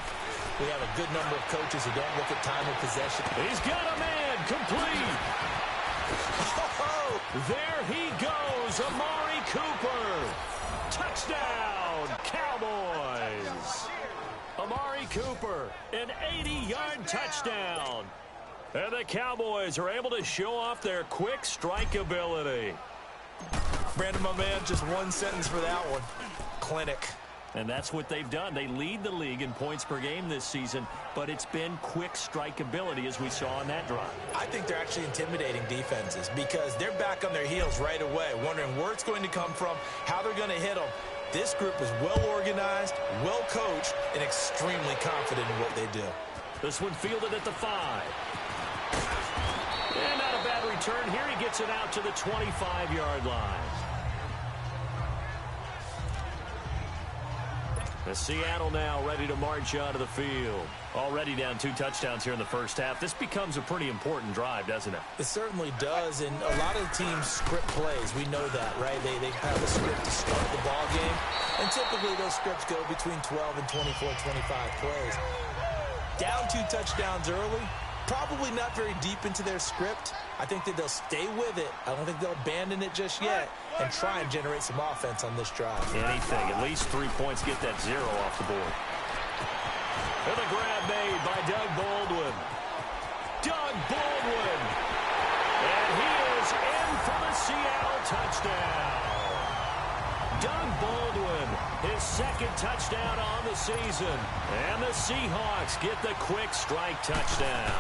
we have a good number of coaches who don't look at time of possession.
He's got a man complete.
Oh,
there he goes, Amari Cooper. Touchdown, Cowboys. Amari Cooper, an 80-yard touchdown. And the Cowboys are able to show off their quick strike ability.
Brandon, my man, just one sentence for that one. Clinic.
And that's what they've done. They lead the league in points per game this season, but it's been quick strike ability as we saw on that drive.
I think they're actually intimidating defenses because they're back on their heels right away, wondering where it's going to come from, how they're going to hit them. This group is well organized, well coached, and extremely confident in what they do.
This one fielded at the 5. And not a bad return here. He gets it out to the 25-yard line. The Seattle now ready to march onto the field. Already down 2 touchdowns here in the first half. This becomes a pretty important drive, doesn't it?
It certainly does, and a lot of the teams script plays. We know that, right? They have a script to start the ball game, and typically those scripts go between 12 and 24, 25 plays. Down 2 touchdowns early, probably not very deep into their script. I think that they'll stay with it. I don't think they'll abandon it just yet and try and generate some offense on this drive.
Anything. At least 3 points. Get that 0 off the board. And a grab made by Doug Baldwin. Doug Baldwin. And he is in for the Seattle touchdown. Doug Baldwin, his second touchdown on the season. And the Seahawks get the quick strike touchdown.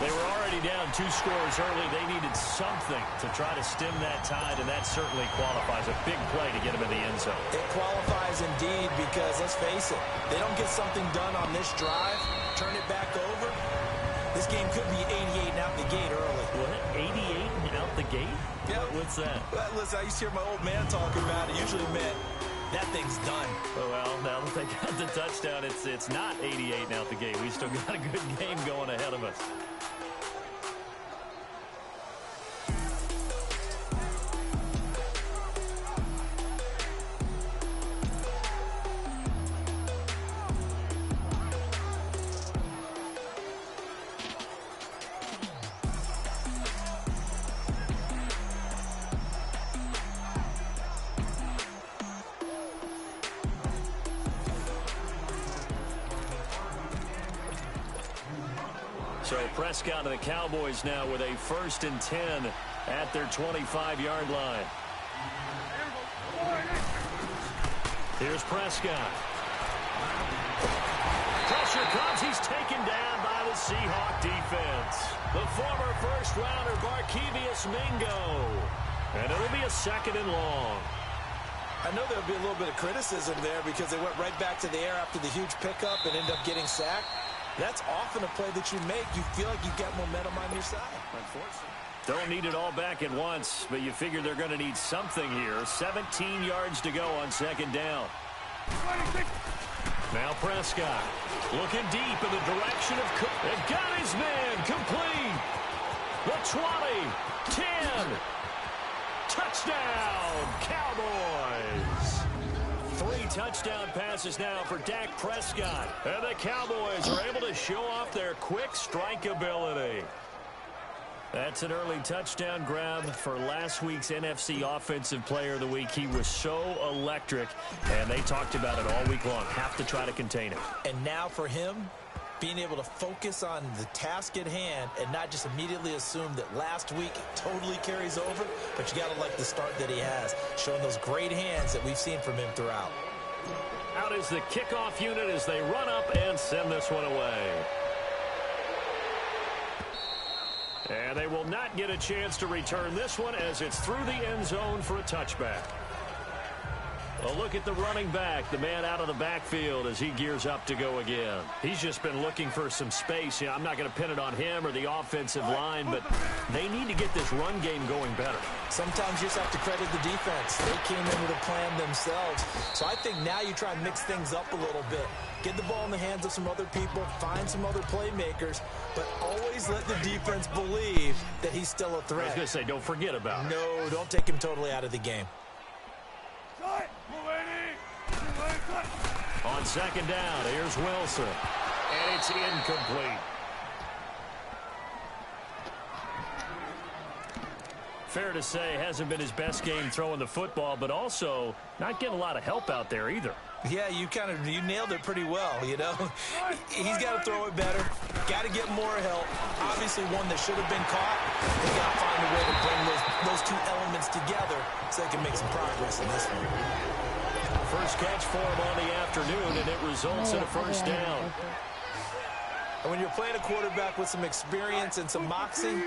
They were already down 2 scores early. They needed something to try to stem that tide, and that certainly qualifies. A big play to get them in the end zone.
It qualifies indeed because, let's face it, they don't get something done on this drive, turn it back over, this game could be 88 and out the gate early.
What? 88 and out the gate?
Yeah.
What's that?
Well, listen, I used to hear my old man talking about it. Usually meant that thing's done.
Oh, well, now that they got the touchdown, it's not 88 and out the gate. We still got a good game going ahead of us. So Prescott and the Cowboys now with a 1st and 10 at their 25-yard line. Here's Prescott. Pressure comes. He's taken down by the Seahawk defense. The former first-rounder, Barkevious Mingo. And it'll be a 2nd and long.
I know there'll be a little bit of criticism there because they went right back to the air after the huge pickup and ended up getting sacked. That's often a play that you make. You feel like you've got momentum on your side. Unfortunately.
Don't need it all back at once, but you figure they're going to need something here. 17 yards to go on 2nd down. Now Prescott looking deep in the direction of Cook. They've got his man complete. The 20, 10. Touchdown, Cowboys. 3 touchdown passes now for Dak Prescott. And the Cowboys are able to show off their quick strike ability. That's an early touchdown grab for last week's NFC Offensive Player of the Week. He was so electric, and they talked about it all week long. Have to try to contain him.
And now for him, being able to focus on the task at hand and not just immediately assume that last week totally carries over, but you got to like the start that he has, showing those great hands that we've seen from him throughout.
Out is the kickoff unit as they run up and send this one away. And they will not get a chance to return this one as it's through the end zone for a touchback. A look at the running back, the man out of the backfield as he gears up to go again. He's just been looking for some space. You know, I'm not going to pin it on him or the offensive line, but they need to get this run game going better.
Sometimes you just have to credit the defense. They came in with a plan themselves. So I think now you try and mix things up a little bit. Get the ball in the hands of some other people, find some other playmakers, but always let the defense believe that he's still a threat.
I was going to say, don't forget about it.
No, don't take him totally out of the game.
On 2nd down, here's Wilson. And it's incomplete. Fair to say, hasn't been his best game throwing the football, but also not getting a lot of help out there either.
Yeah, you nailed it pretty well, you know. He's got to throw it better. Got to get more help. Obviously one that should have been caught. They got to find a way to bring those 2 elements together so they can make some progress in this one.
First catch for him on the afternoon, and it results in a 1st down.
And when you're playing a quarterback with some experience and some moxie,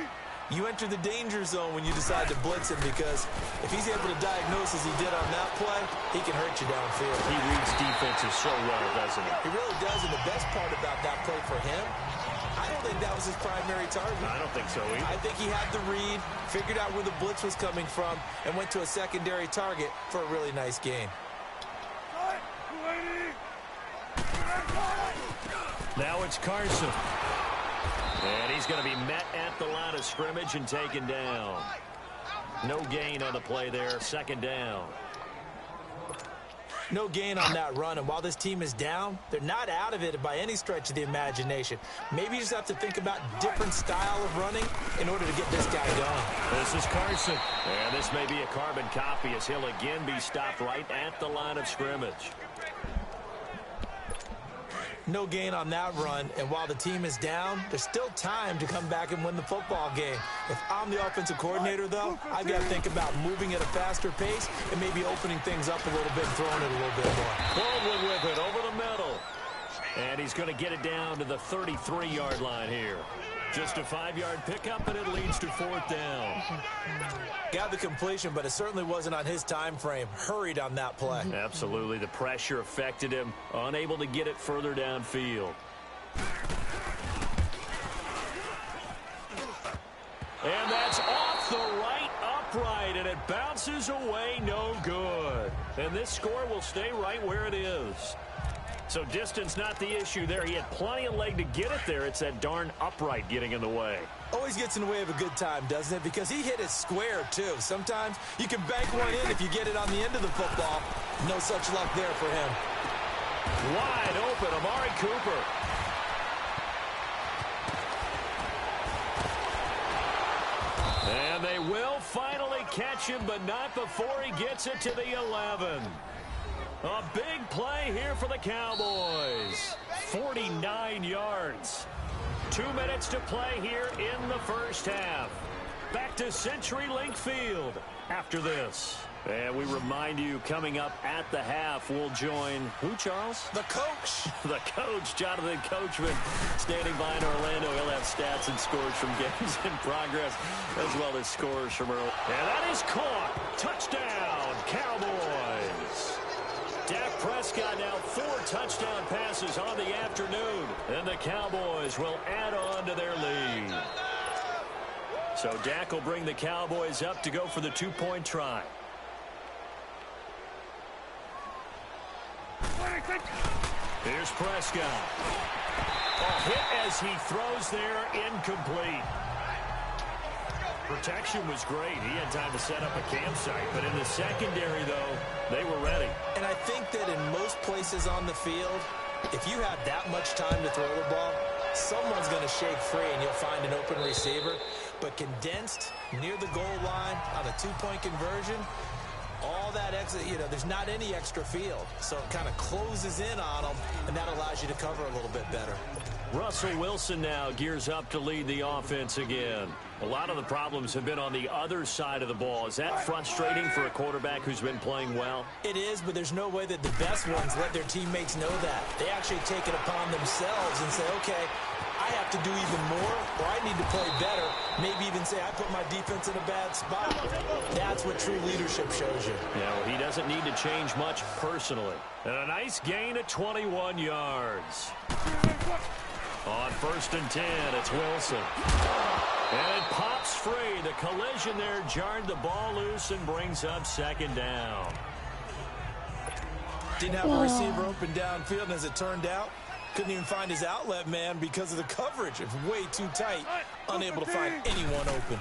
you enter the danger zone when you decide to blitz him, because if he's able to diagnose as he did on that play, he can hurt you downfield.
He reads defenses so well, doesn't he?
He really does, and the best part about that play for him, I don't think that was his primary target.
I don't think so either.
I think he had the read, figured out where the blitz was coming from, and went to a secondary target for a really nice gain.
Now it's Carson. And he's going to be met at the line of scrimmage and taken down. No gain on the play there, 2nd down.
No gain on that run, and while this team is down, they're not out of it by any stretch of the imagination. Maybe you just have to think about different style of running in order to get this guy going.
This is Carson, and this may be a carbon copy as he'll again be stopped right at the line of scrimmage.
No gain on that run, and while the team is down, there's still time to come back and win the football game. If I'm the offensive coordinator, though, I've got to think about moving at a faster pace and maybe opening things up a little bit and throwing it a little bit more.
Baldwin with it over the middle. And he's going to get it down to the 33-yard line here. Just a 5-yard pickup, and it leads to 4th down.
Got the completion, but it certainly wasn't on his time frame. Hurried on that play.
Absolutely. The pressure affected him. Unable to get it further downfield. And that's off the right upright, and it bounces away no good. And this score will stay right where it is. So distance not the issue there. He had plenty of leg to get it there. It's that darn upright getting in the way.
Always gets in the way of a good time, doesn't it? Because he hit it square, too. Sometimes you can bank one in if you get it on the end of the football. No such luck there for him.
Wide open, Amari Cooper. And they will finally catch him, but not before he gets it to the 11. A big play here for the Cowboys. 49 yards. 2 minutes to play here in the first half. back to CenturyLink Field after this. And we remind you, coming up at the half, we'll join who, Charles?
The coach.
The coach, Jonathan Coachman, standing by in Orlando. He'll have stats and scores from games in progress, as well as scores from early. And that is caught. Touchdown, Cowboys. Dak Prescott now 4 touchdown passes on the afternoon. And the Cowboys will add on to their lead. So Dak will bring the Cowboys up to go for the 2-point try. Here's Prescott. A hit as he throws there, incomplete. Protection was great. He had time to set up a campsite. But in the secondary, though, they were ready.
And I think that in most places on the field, if you have that much time to throw the ball, someone's going to shake free and you'll find an open receiver. But condensed near the goal line on a 2-point conversion, all that extra, there's not any extra field. So it kind of closes in on them, and that allows you to cover a little bit better.
Russell Wilson now gears up to lead the offense again. A lot of the problems have been on the other side of the ball. Is that frustrating for a quarterback who's been playing well?
It is, but there's no way that the best ones let their teammates know that. They actually take it upon themselves and say, okay, I have to do even more, or I need to play better. Maybe even say, I put my defense in a bad spot. That's what true leadership shows you.
Yeah, well, he doesn't need to change much personally. And a nice gain of 21 yards. On 1st and 10, it's Wilson. And it pops free. The collision there jarred the ball loose and brings up 2nd down.
Didn't have a receiver open downfield, and as it turned out, couldn't even find his outlet man because of the coverage. It was way too tight. Unable to find anyone open.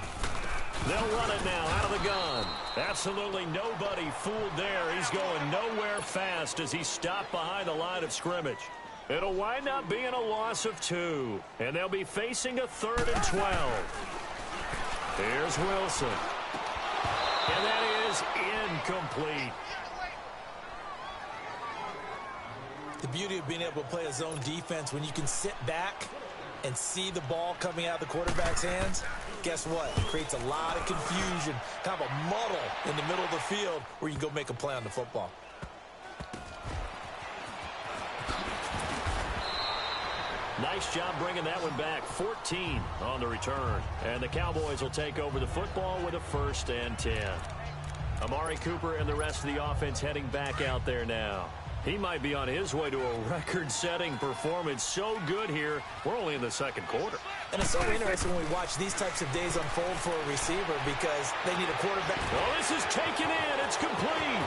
They'll run it now out of the gun. Absolutely nobody fooled there. He's going nowhere fast as he stopped behind the line of scrimmage. It'll wind up being a loss of 2. And they'll be facing a 3rd and 12. Here's Wilson. And that is incomplete.
The beauty of being able to play a zone defense when you can sit back and see the ball coming out of the quarterback's hands, guess what? It creates a lot of confusion, kind of a muddle in the middle of the field where you can go make a play on the football.
Nice job bringing that one back. 14 on the return. And the Cowboys will take over the football with a 1st and 10. Amari Cooper and the rest of the offense heading back out there now. He might be on his way to a record-setting performance. So good here. We're only in the 2nd quarter.
And it's so interesting when we watch these types of days unfold for a receiver because they need a quarterback.
Well, this is taken in. It's complete.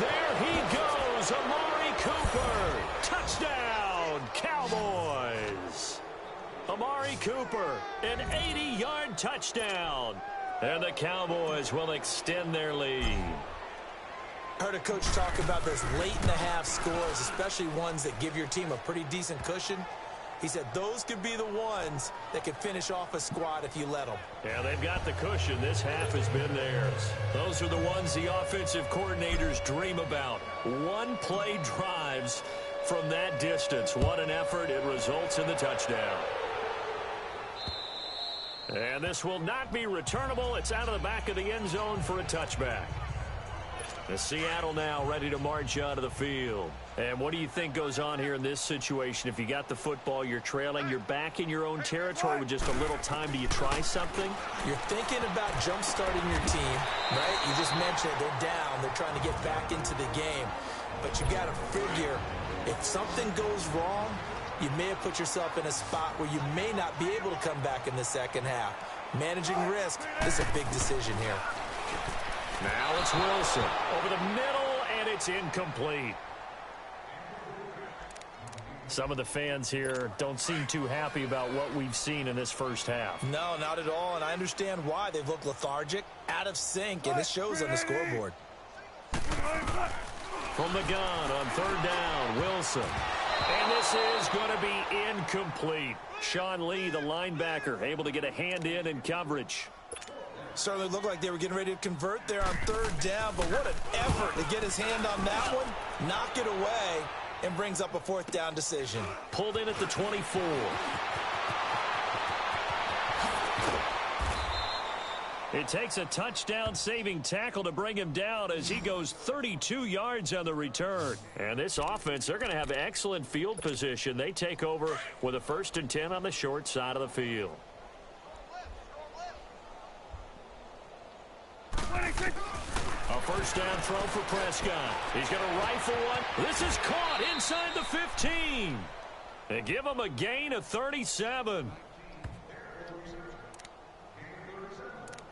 There he goes, Amari Cooper. Touchdown, Cowboys. Amari Cooper, an 80-yard touchdown. And the Cowboys will extend their lead.
I heard a coach talk about those late-in-the-half scores, especially ones that give your team a pretty decent cushion. He said those could be the ones that could finish off a squad if you let them.
Yeah, they've got the cushion. This half has been theirs. Those are the ones the offensive coordinators dream about. One-play drives from that distance. What an effort. It results in the touchdown. And this will not be returnable. It's out of the back of the end zone for a touchback. The Seattle now ready to march out of the field. And what do you think goes on here in this situation? If you got the football, you're trailing, you're back in your own territory with just a little time. Do you try something?
You're thinking about jump-starting your team, right? You just mentioned they're down. They're trying to get back into the game. But you got to figure if something goes wrong, you may have put yourself in a spot where you may not be able to come back in the 2nd half. Managing risk is a big decision here.
Now it's Wilson over the middle, and it's incomplete. Some of the fans here don't seem too happy about what we've seen in this first half.
No, not at all, and I understand why. They've looked lethargic, out of sync, and it shows on the scoreboard.
From the gun on 3rd down, Wilson. And this is going to be incomplete. Sean Lee, the linebacker, able to get a hand in coverage.
Certainly looked like they were getting ready to convert there on 3rd down, but what an effort to get his hand on that one, knock it away, and brings up a 4th down decision.
Pulled in at the 24. It takes a touchdown-saving tackle to bring him down as he goes 32 yards on the return. And this offense, they're going to have excellent field position. They take over with a 1st and 10 on the short side of the field. A first down throw for Prescott. He's going to rifle one. This is caught inside the 15. And give him a gain of 37.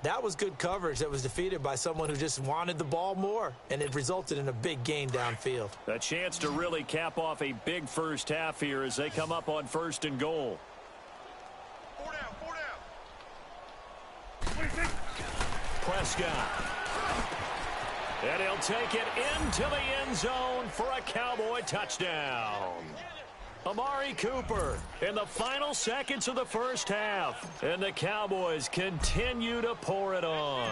That was good coverage that was defeated by someone who just wanted the ball more, and it resulted in a big gain downfield.
A chance to really cap off a big first half here as they come up on 1st and goal.
4 down.
Prescott. And he'll take it into the end zone for a Cowboy touchdown. Amari Cooper in the final seconds of the first half. And the Cowboys continue to pour it on.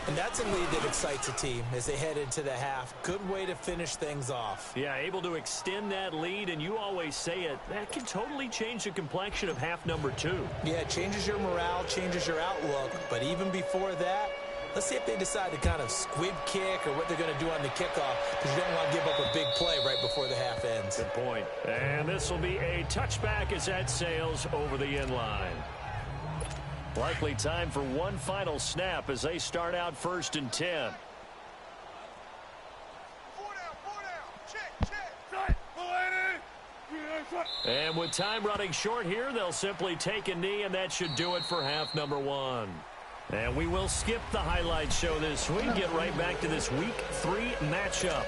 And that's a lead that excites a team as they head into the half. Good way to finish things off.
Yeah, able to extend that lead, and you always say it, that can totally change the complexion of half number 2.
Yeah, it changes your morale, changes your outlook. But even before that, let's see if they decide to kind of squib kick or what they're going to do on the kickoff, because you don't want to give up a big play right before the half ends.
Good point. And this will be a touchback as that sails over the end line. Likely time for one final snap as they start out 1st and 10.
4 down. Check.
And with time running short here, they'll simply take a knee, and that should do it for half number 1. And we will skip the highlight show this week. Get right back to this Week 3 matchup.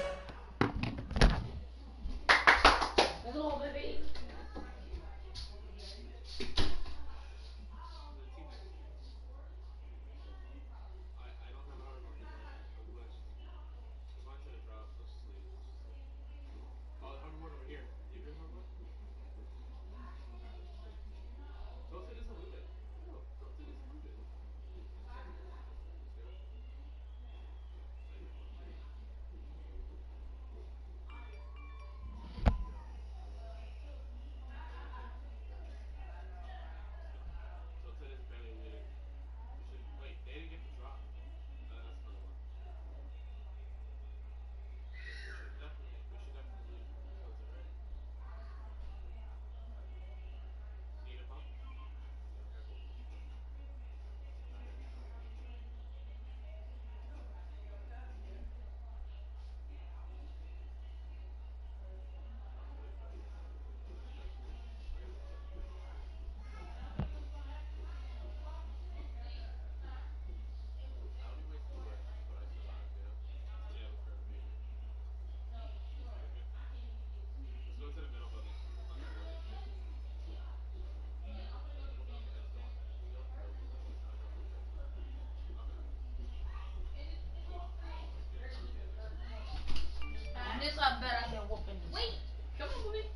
This is how bad I can whoop in this. Wait, come on, movie.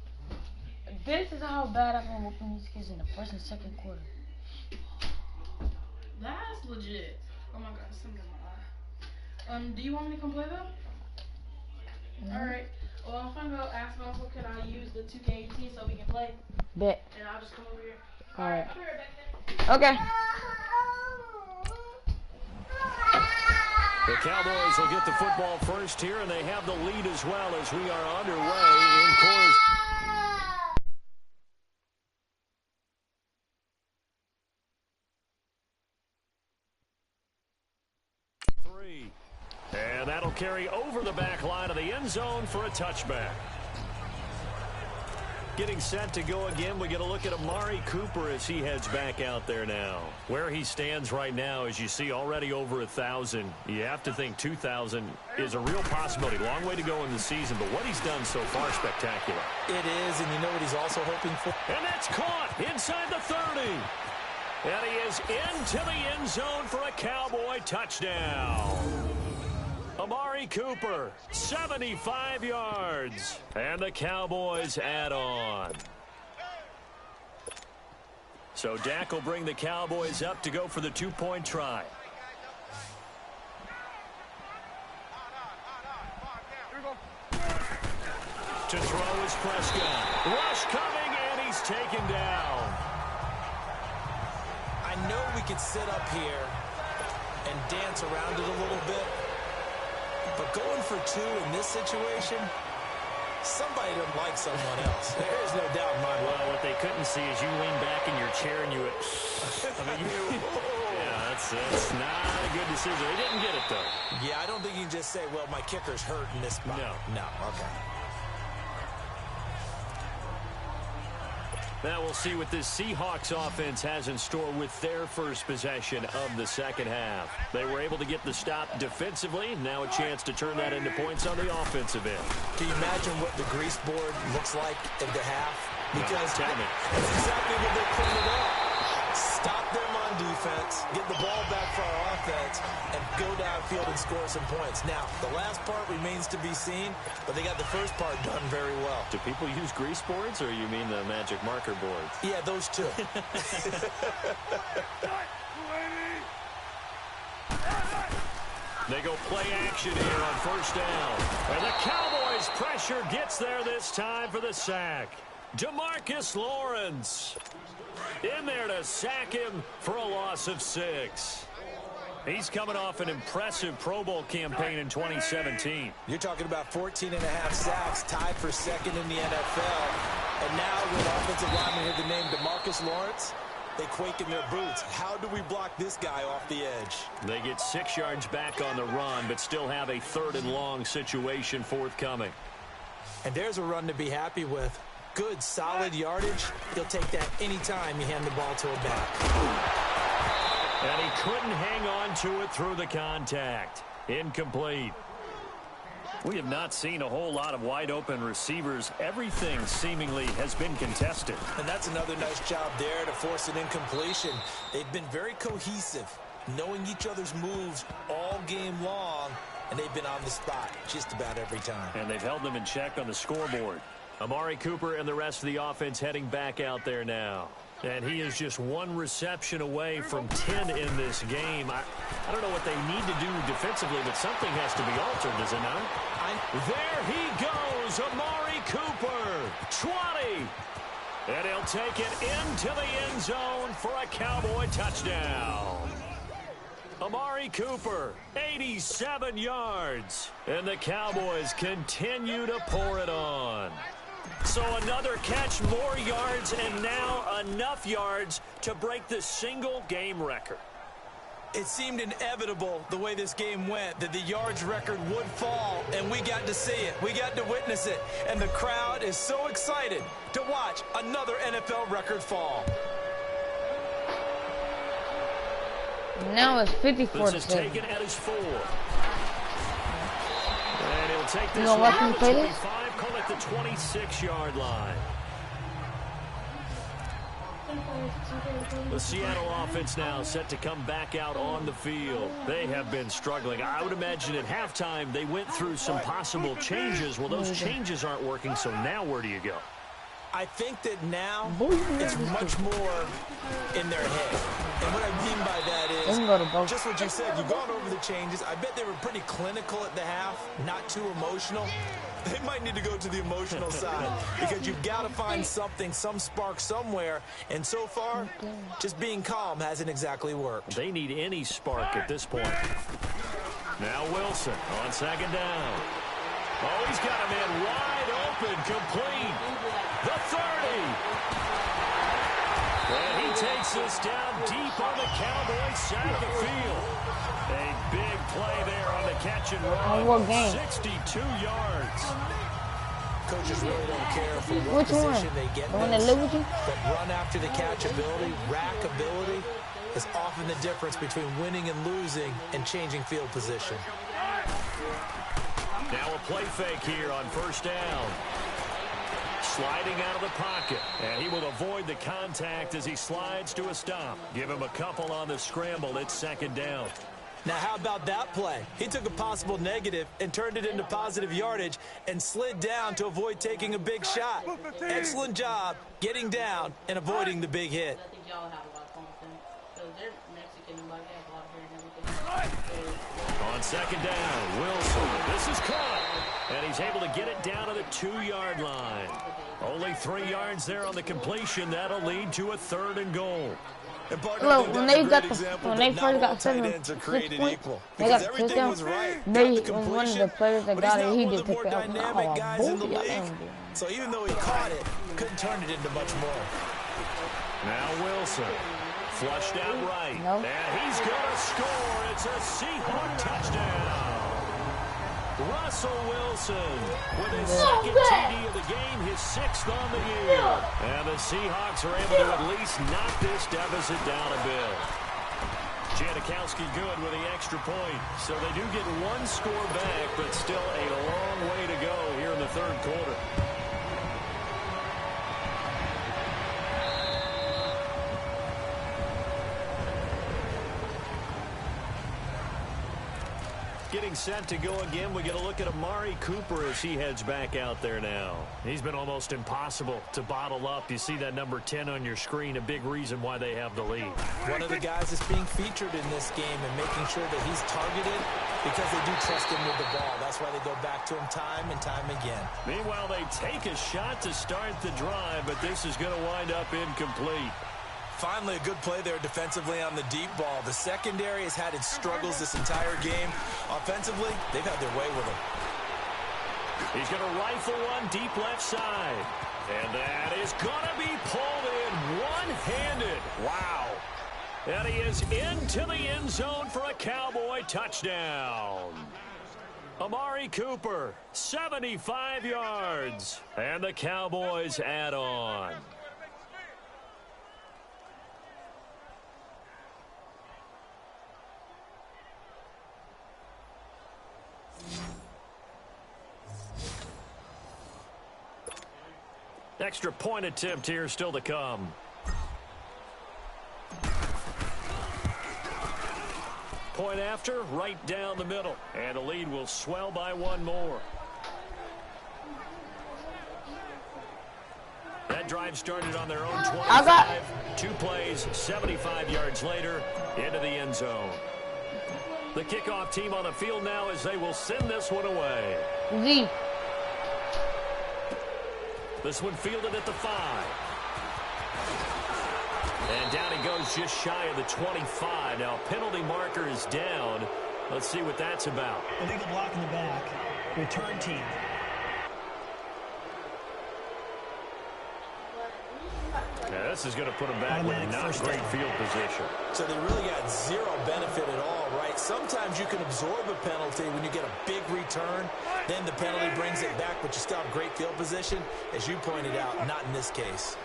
This is how bad I can whoop in these kids in the 1st and 2nd quarter.
That's legit. Oh my god, something in my eye. Do you want me to come play though? Alright. Well, I'm gonna go ask Uncle, can I use the 2K18 so we can play?
Bet.
And I'll just come over here.
Alright.
I'll be right back then.
Okay.
The Cowboys will get the football first here, and they have the lead as well as we are underway in quarter 3. And that'll carry over the back line of the end zone for a touchback. Getting set to go again, we get a look at Amari Cooper as he heads back out there now. Where he stands right now, as you see, already over 1,000. You have to think 2,000 is a real possibility. Long way to go in the season, but what he's done so far, spectacular.
It is, and you know what he's also hoping for?
And that's caught inside the 30. And he is into the end zone for a Cowboy touchdown. Amari Cooper, 75 yards. And the Cowboys add on. So Dak will bring the Cowboys up to go for the 2-point try. To throw is Prescott. Rush coming, and he's taken down.
I know we could sit up here and dance around it a little bit. But going for 2 in this situation, somebody doesn't like someone else. There's no doubt in my mind.
Well, what they couldn't see is you lean back in your chair and you went, I mean, yeah, that's not a good decision. They didn't get it, though.
Yeah, I don't think you can just say, well, my kicker's hurt in this spot. No, okay.
Now we'll see what this Seahawks offense has in store with their first possession of the second half. They were able to get the stop defensively. Now a chance to turn that into points on the offensive end.
Can you imagine what the grease board looks like at the half? Because
tell me.
That's exactly what they're putting it up. Stop them on defense, get the ball back for our offense, and go downfield and score some points. Now, the last part remains to be seen, but they got the first part done very well.
Do people use grease boards, or you mean the magic marker boards?
Yeah, those two.
They go play action here on first down. And the Cowboys' pressure gets there this time for the sack. DeMarcus Lawrence in there to sack him for a loss of 6. He's coming off an impressive Pro Bowl campaign in 2017.
You're talking about 14.5 sacks, tied for second in the NFL. And now with offensive lineman with the name DeMarcus Lawrence, they quake in their boots. How do we block this guy off the edge?
They get 6 yards back on the run, but still have a 3rd and long situation forthcoming.
And there's a run to be happy with. Good, solid yardage. He'll take that anytime you hand the ball to a back.
And he couldn't hang on to it through the contact. Incomplete. We have not seen a whole lot of wide-open receivers. Everything seemingly has been contested.
And that's another nice job there to force an incompletion. They've been very cohesive, knowing each other's moves all game long, and they've been on the spot just about every time.
And they've held them in check on the scoreboard. Amari Cooper and the rest of the offense heading back out there now. And he is just 1 reception away from 10 in this game. I don't know what they need to do defensively, but something has to be altered, does it not? There he goes, Amari Cooper, 20. And he'll take it into the end zone for a Cowboy touchdown. Amari Cooper, 87 yards. And the Cowboys continue to pour it on. So another catch, more yards, and now enough yards to break the single-game record.
It seemed inevitable the way this game went that the yards record would fall, and we got to see it. We got to witness it, and the crowd is so excited to watch another NFL record fall.
Now it's 54
this is taken at his 4. And he'll take this
one to the
25, call it the 26-yard line. The Seattle offense now set to come back out on the field. They have been struggling. I would imagine at halftime they went through some possible changes. Well, those changes aren't working, so now where do you go?
I think that now it's much more in their head. And what I mean by that is just what you said. You've gone over the changes. I bet they were pretty clinical at the half, not too emotional. They might need to go to the emotional side because you've got to find something, some spark somewhere. And so far, just being calm hasn't exactly worked.
They need any spark at this point. Now Wilson on second down. Oh, he's got a man wide open, complete. The 30. And he takes us down deep on the Cowboys side of the field. A big play there on the catch and run. 62 yards.
Coaches really don't care for what position they get in.
The one that live with you?
But run after the catch ability, rack ability is often the difference between winning and losing and changing field position.
Now a play fake here on first down. Sliding out of the pocket, and he will avoid the contact as he slides to a stop. Give him a couple on the scramble. It's second down.
Now, how about that play? He took a possible negative and turned it into positive yardage and slid down to avoid taking a big shot. Excellent job getting down and avoiding the big hit.
I think y'all have a lot of confidence because they're Mexican, like they have a lot of hair and everything.
On second down, Wilson. This is caught, and he's able to get it down to the 2-yard line. Only 3 yards there on the completion. That'll lead to a 3rd and goal.
And partner,
Look, when they
got
when they first got 6 points, they got touchdown. They was one of the players that got it. He just took it out.
So even though he caught it, couldn't turn it into much more.
Now Wilson, flushed out right, and he's gonna score. It's a Seahawk touchdown. Russell Wilson with his second TD of the game, his 6th on the year. And the Seahawks are able to at least knock this deficit down a bit. Janikowski good with the extra point. So they do get 1 score back, but still a long way to go here in the 3rd quarter. Getting set to go again. We get a look at Amari Cooper as he heads back out there now. He's been almost impossible to bottle up. You see that number 10 on your screen, a big reason why they have the lead.
One of the guys that's being featured in this game and making sure that he's targeted because they do trust him with the ball. That's why they go back to him time and time again.
Meanwhile, they take a shot to start the drive, but this is going to wind up incomplete.
Finally, a good play there defensively on the deep ball. The secondary has had its struggles this entire game. Offensively, they've had their way with him.
He's going to rifle one deep left side. And that is going to be pulled in one-handed. Wow. And he is into the end zone for a Cowboy touchdown. Amari Cooper, 75 yards. And the Cowboys add on. Extra point attempt here still to come. Point after, right down the middle. And the lead will swell by 1 more. That drive started on their own 25. 2 plays, 75 yards later, into the end zone. The kickoff team on the field now as they will send this one away. This one fielded at the 5. And down he goes just shy of the 25. Now penalty marker is down. Let's see what that's about.
Illegal block in the back. Return team.
Yeah, this is going to put them back with not great field position.
So they really got 0 benefit at all, right? Sometimes you can absorb a penalty when you get a big return. Then the penalty brings it back, but you still have great field position. As you pointed out, not in this case.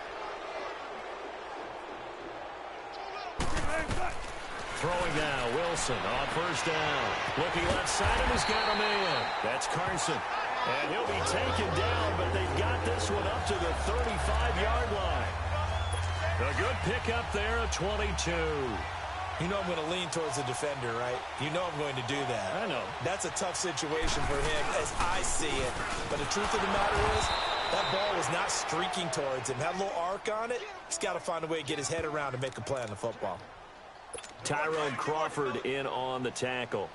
Throwing now, Wilson on first down. Looking left side, and he's got a man. That's Carson. And he'll be taken down, but they've got this one up to the 35-yard line. A good pickup there, a 22.
You know I'm going to lean towards the defender, right? You know I'm going to do that.
I know.
That's a tough situation for him as I see it. But the truth of the matter is, that ball was not streaking towards him. Had a little arc on it. He's got to find a way to get his head around and make a play on the football.
Tyrone Crawford in on the tackle.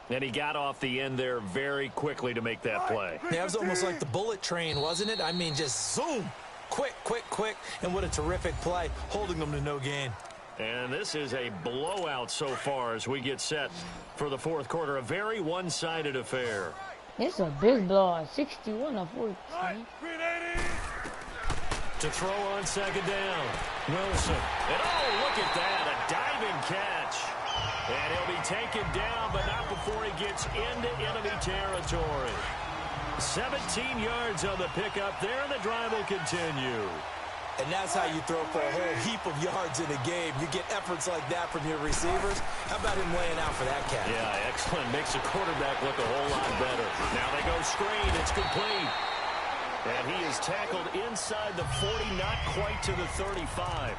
And he got off the end there very quickly to make that play.
Yeah, it was almost like the bullet train, wasn't it? I mean, just zoom. Quick, quick, quick. And what a terrific play, holding them to no gain.
And this is a blowout so far as we get set for the 4th quarter. A very one-sided affair.
It's a big blowout, 61-43.
To throw on second down, Wilson. And oh, look at that, a diving catch. And he'll be taken down, but not before he gets into enemy territory. 17 yards on the pickup there, and the drive will continue.
And that's how you throw for a whole heap of yards in a game. You get efforts like that from your receivers. How about him laying out for that catch?
Yeah, excellent. Makes the quarterback look a whole lot better. Now they go screen. It's complete. And he is tackled inside the 40, not quite to the 35.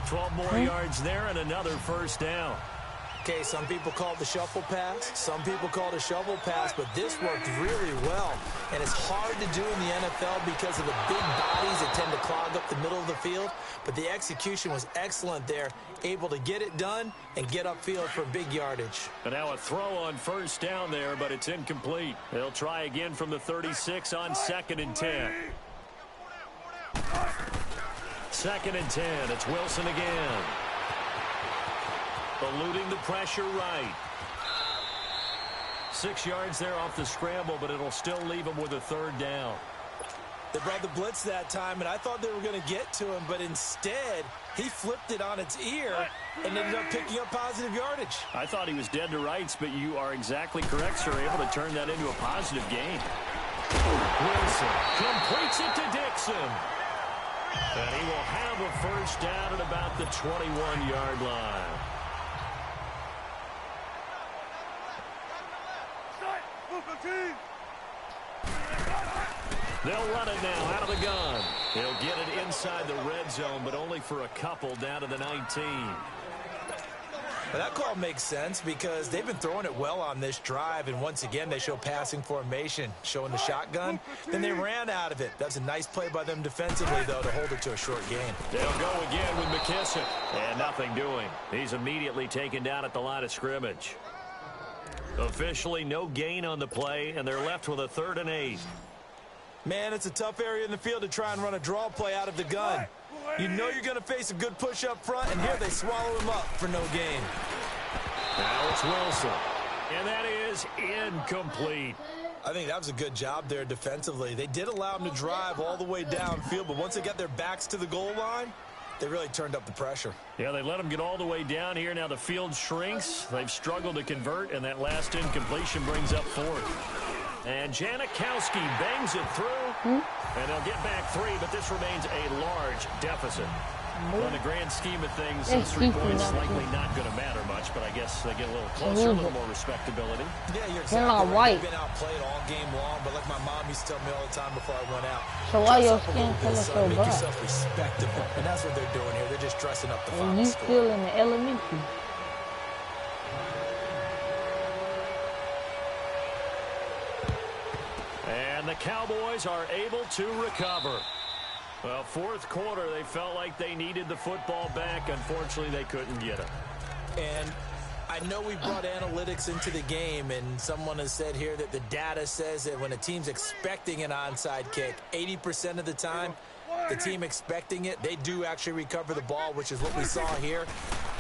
12 more yards there and another first down.
Okay, some people call it the shuffle pass. Some people call it a shovel pass, but this worked really well. And it's hard to do in the NFL because of the big bodies that tend to clog up the middle of the field. But the execution was excellent there, able to get it done and get upfield for big yardage.
And now a throw on first down there, but it's incomplete. They'll try again from the 36 on 2nd and 10. 2nd and 10. It's Wilson again. Eluding the pressure right. 6 yards there off the scramble, but it'll still leave him with a 3rd down.
They brought the blitz that time, and I thought they were going to get to him, but instead he flipped it on its ear and ended up picking up positive yardage.
I thought he was dead to rights, but you are exactly correct, sir. Able to turn that into a positive gain. Wilson completes it to Dixon. And he will have a 1st down at about the 21-yard line. They'll run it now out of the gun. He'll get it inside the red zone, but only for a couple down to the 19.
Well, that call makes sense because they've been throwing it well on this drive, and once again they show passing formation, showing the shotgun. Then they ran out of it. That's a nice play by them defensively, though, to hold it to a short gain.
They'll go again with McKissick, and nothing doing. He's immediately taken down at the line of scrimmage. Officially no gain on the play, and they're left with a 3rd and 8.
Man, it's a tough area in the field to try and run a draw play out of the gun. You know you're going to face a good push up front, and here they swallow him up for no gain.
Now it's Wilson, and that is incomplete.
I think that was a good job there defensively. They did allow him to drive all the way downfield, but once they got their backs to the goal line, they really turned up the pressure.
Yeah, they let him get all the way down here. Now the field shrinks. They've struggled to convert, and that last incompletion brings up 4th. And Janikowski bangs it through, and they'll get back 3, but this remains a large deficit. On the grand scheme of things, those 3 points likely not going to matter much, but I guess they get a little closer, a little more respectability.
Yeah, you're exactly right. They've been outplayed all game long, but like my mom used to tell me all the time before I went out,
so why your skin color so bad?
Make yourself respectable, and that's what they're doing here. They're just dressing up the final
you
score.
still in the elementary.
And the Cowboys are able to recover. Well, 4th quarter, they felt like they needed the football back. Unfortunately, they couldn't get it.
And I know we brought analytics into the game, and someone has said here that the data says that when a team's expecting an onside kick, 80% of the time, the team expecting it, they do actually recover the ball, which is what we saw here.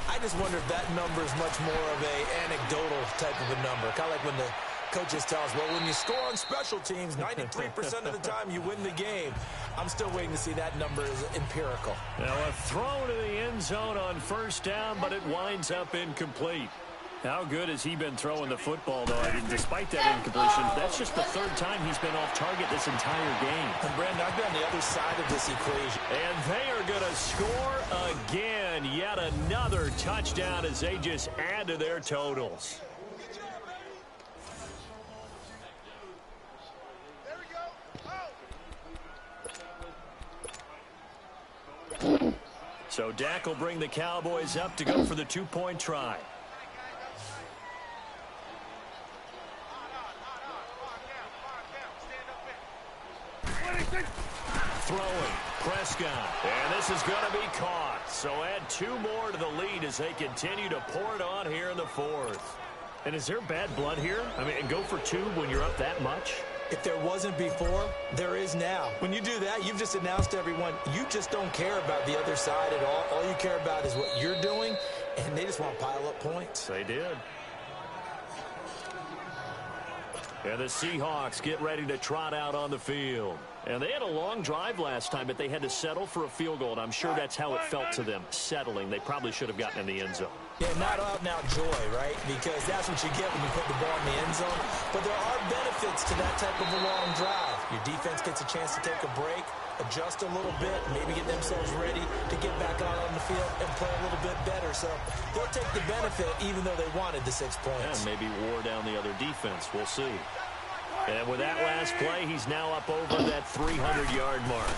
I just wonder if that number is much more of a anecdotal type of a number, kind of like when the coaches tell us, well, when you score on special teams, 93% of the time you win the game. I'm still waiting to see that number is empirical.
Now a throw to the end zone on 1st down, but it winds up incomplete. How good has he been throwing the football, though? I mean, despite that incompletion, that's just the 3rd time he's been off target this entire game.
And Brandon, I've been on the other side of this equation.
And they are going to score again. Yet another touchdown as they just add to their totals. So Dak will bring the Cowboys up to go for the 2-point try. Throwing, Prescott, and this is going to be caught. So add 2 more to the lead as they continue to pour it on here in the 4th. And is there bad blood here? I mean, go for 2 when you're up that much?
If there wasn't before, there is now. When you do that, you've just announced to everyone, you just don't care about the other side at all. All you care about is what you're doing, and they just want to pile up points.
They did. And the Seahawks get ready to trot out on the field. And they had a long drive last time, but they had to settle for a field goal, and I'm sure that's how it felt to them, settling. They probably should have gotten in the end zone.
Yeah, not out-and-out joy, right? Because that's what you get when you put the ball in the end zone. But there are benefits to that type of a long drive. Your defense gets a chance to take a break, adjust a little bit, maybe get themselves ready to get back out on the field and play a little bit better. So they'll take the benefit even though they wanted the 6 points.
And maybe wore down the other defense. We'll see. And with that last play, he's now up over that 300-yard mark.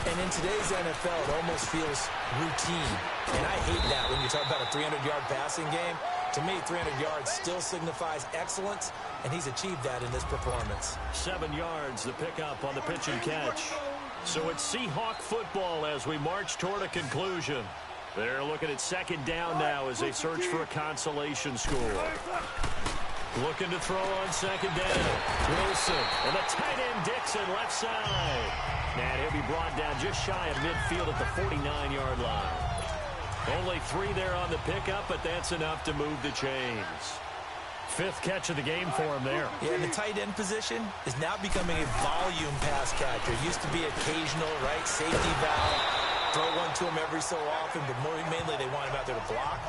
And in today's NFL, it almost feels routine. And I hate that when you talk about a 300-yard passing game. To me, 300 yards still signifies excellence, and he's achieved that in this performance.
7 yards, the pickup on the pitch and catch. So it's Seahawk football as we march toward a conclusion. They're looking at 2nd down now as they search for a consolation score. Looking to throw on second down. Wilson and the tight end Dixon left side. And he'll be brought down just shy of midfield at the 49-yard line. Only 3 there on the pickup, but that's enough to move the chains. 5th catch of the game for him there.
Yeah, and the tight end position is now becoming a volume pass catcher. It used to be occasional, right? Safety valve. Throw one to him every so often, but mainly they want him out there to block.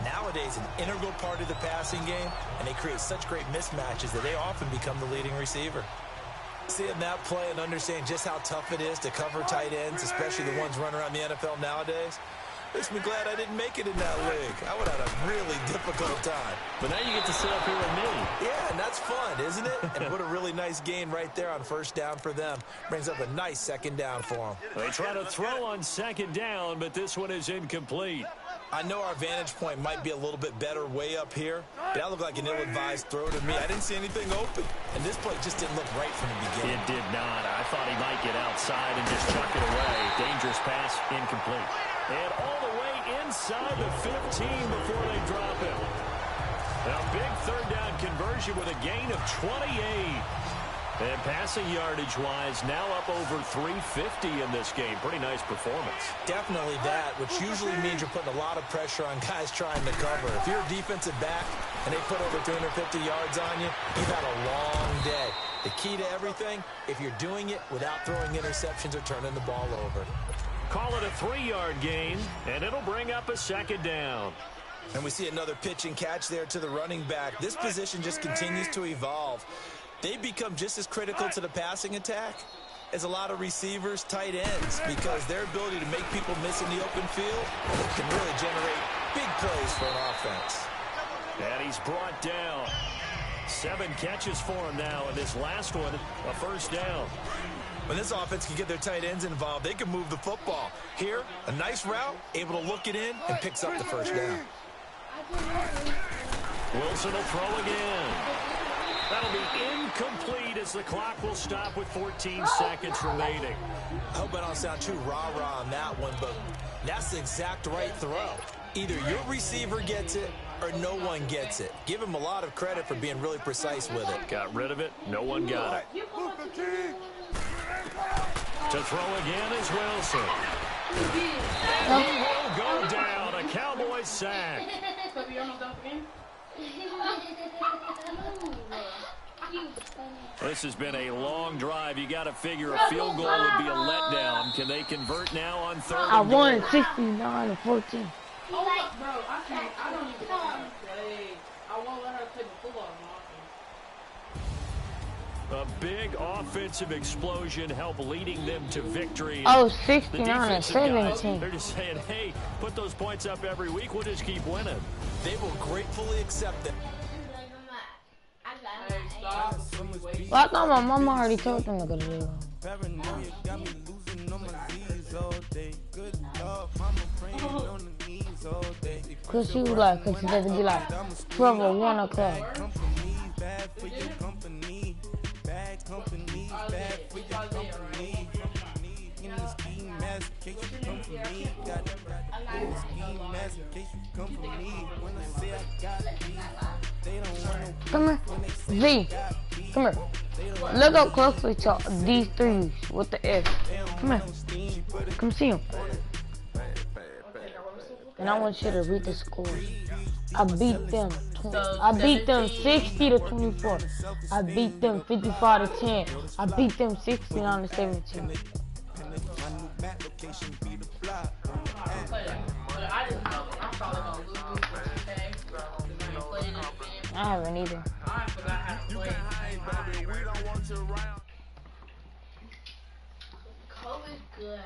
Nowadays, an integral part of the passing game, and they create such great mismatches that they often become the leading receiver. Seeing that play and understand just how tough it is to cover tight ends, especially the ones running around the NFL nowadays, makes me glad I didn't make it in that league. I would have had a really difficult time.
But now you get to sit up here with me.
Yeah, and that's fun, isn't it? And put a really nice gain right there on first down for them. Brings up a nice second down for them.
They try to throw on second down, but this one is incomplete.
I know our vantage point might be a little bit better way up here, but that looked like an ill-advised throw to me. I didn't see anything open, and this play just didn't look right from the beginning.
It did not. I thought he might get outside and just chuck it away. Dangerous pass, incomplete. And all the way inside the 15 before they drop him. Now, big third down conversion with a gain of 28. And passing yardage-wise, now up over 350 in this game. Pretty nice performance.
Definitely that, which usually means you're putting a lot of pressure on guys trying to cover. If you're a defensive back and they put over 350 yards on you, you've had a long day. The key to everything, if you're doing it without throwing interceptions or turning the ball over.
Call it a 3-yard gain, and it'll bring up a second down.
And we see another pitch and catch there to the running back. This position just continues to evolve. They become just as critical to the passing attack as a lot of receivers, tight ends, because their ability to make people miss in the open field can really generate big plays for an offense.
And he's brought down. 7 catches for him now, and this last one, a first down.
When this offense can get their tight ends involved, they can move the football. Here, a nice route, able to look it in, and picks up the first down.
Wilson will throw again. That'll be incomplete as the clock will stop with 14 seconds remaining.
I hope I don't sound too rah-rah on that one, but that's the exact right throw. Either your receiver gets it or no one gets it. Give him a lot of credit for being really precise with it.
Got rid of it. No one got it. To throw again is Wilson. And he will go down. A Cowboys sack. This has been a long drive. You got to figure a field goal would be a letdown. Can they convert now on 3rd?
I won 69-14.
Oh, bro, I don't even play. I won't let her play the football.
A big offensive explosion helped leading them to victory.
Oh, 69-17.
They're just saying, hey, put those points up every week. We'll just keep winning.
They will gratefully accept it.
Well, I thought my mama already told them to go to jail. Cause she was like, cause she doesn't be like 12 or 1 o'clock. Come here, Z. Come here. Look up closely to these 3s with the F. Come here. Come see them. And I want you to read the scores. I beat them. I beat them 60-24. I beat them 55-10. I beat them 69-17. I haven't either.
I forgot how to play.
Cold is good.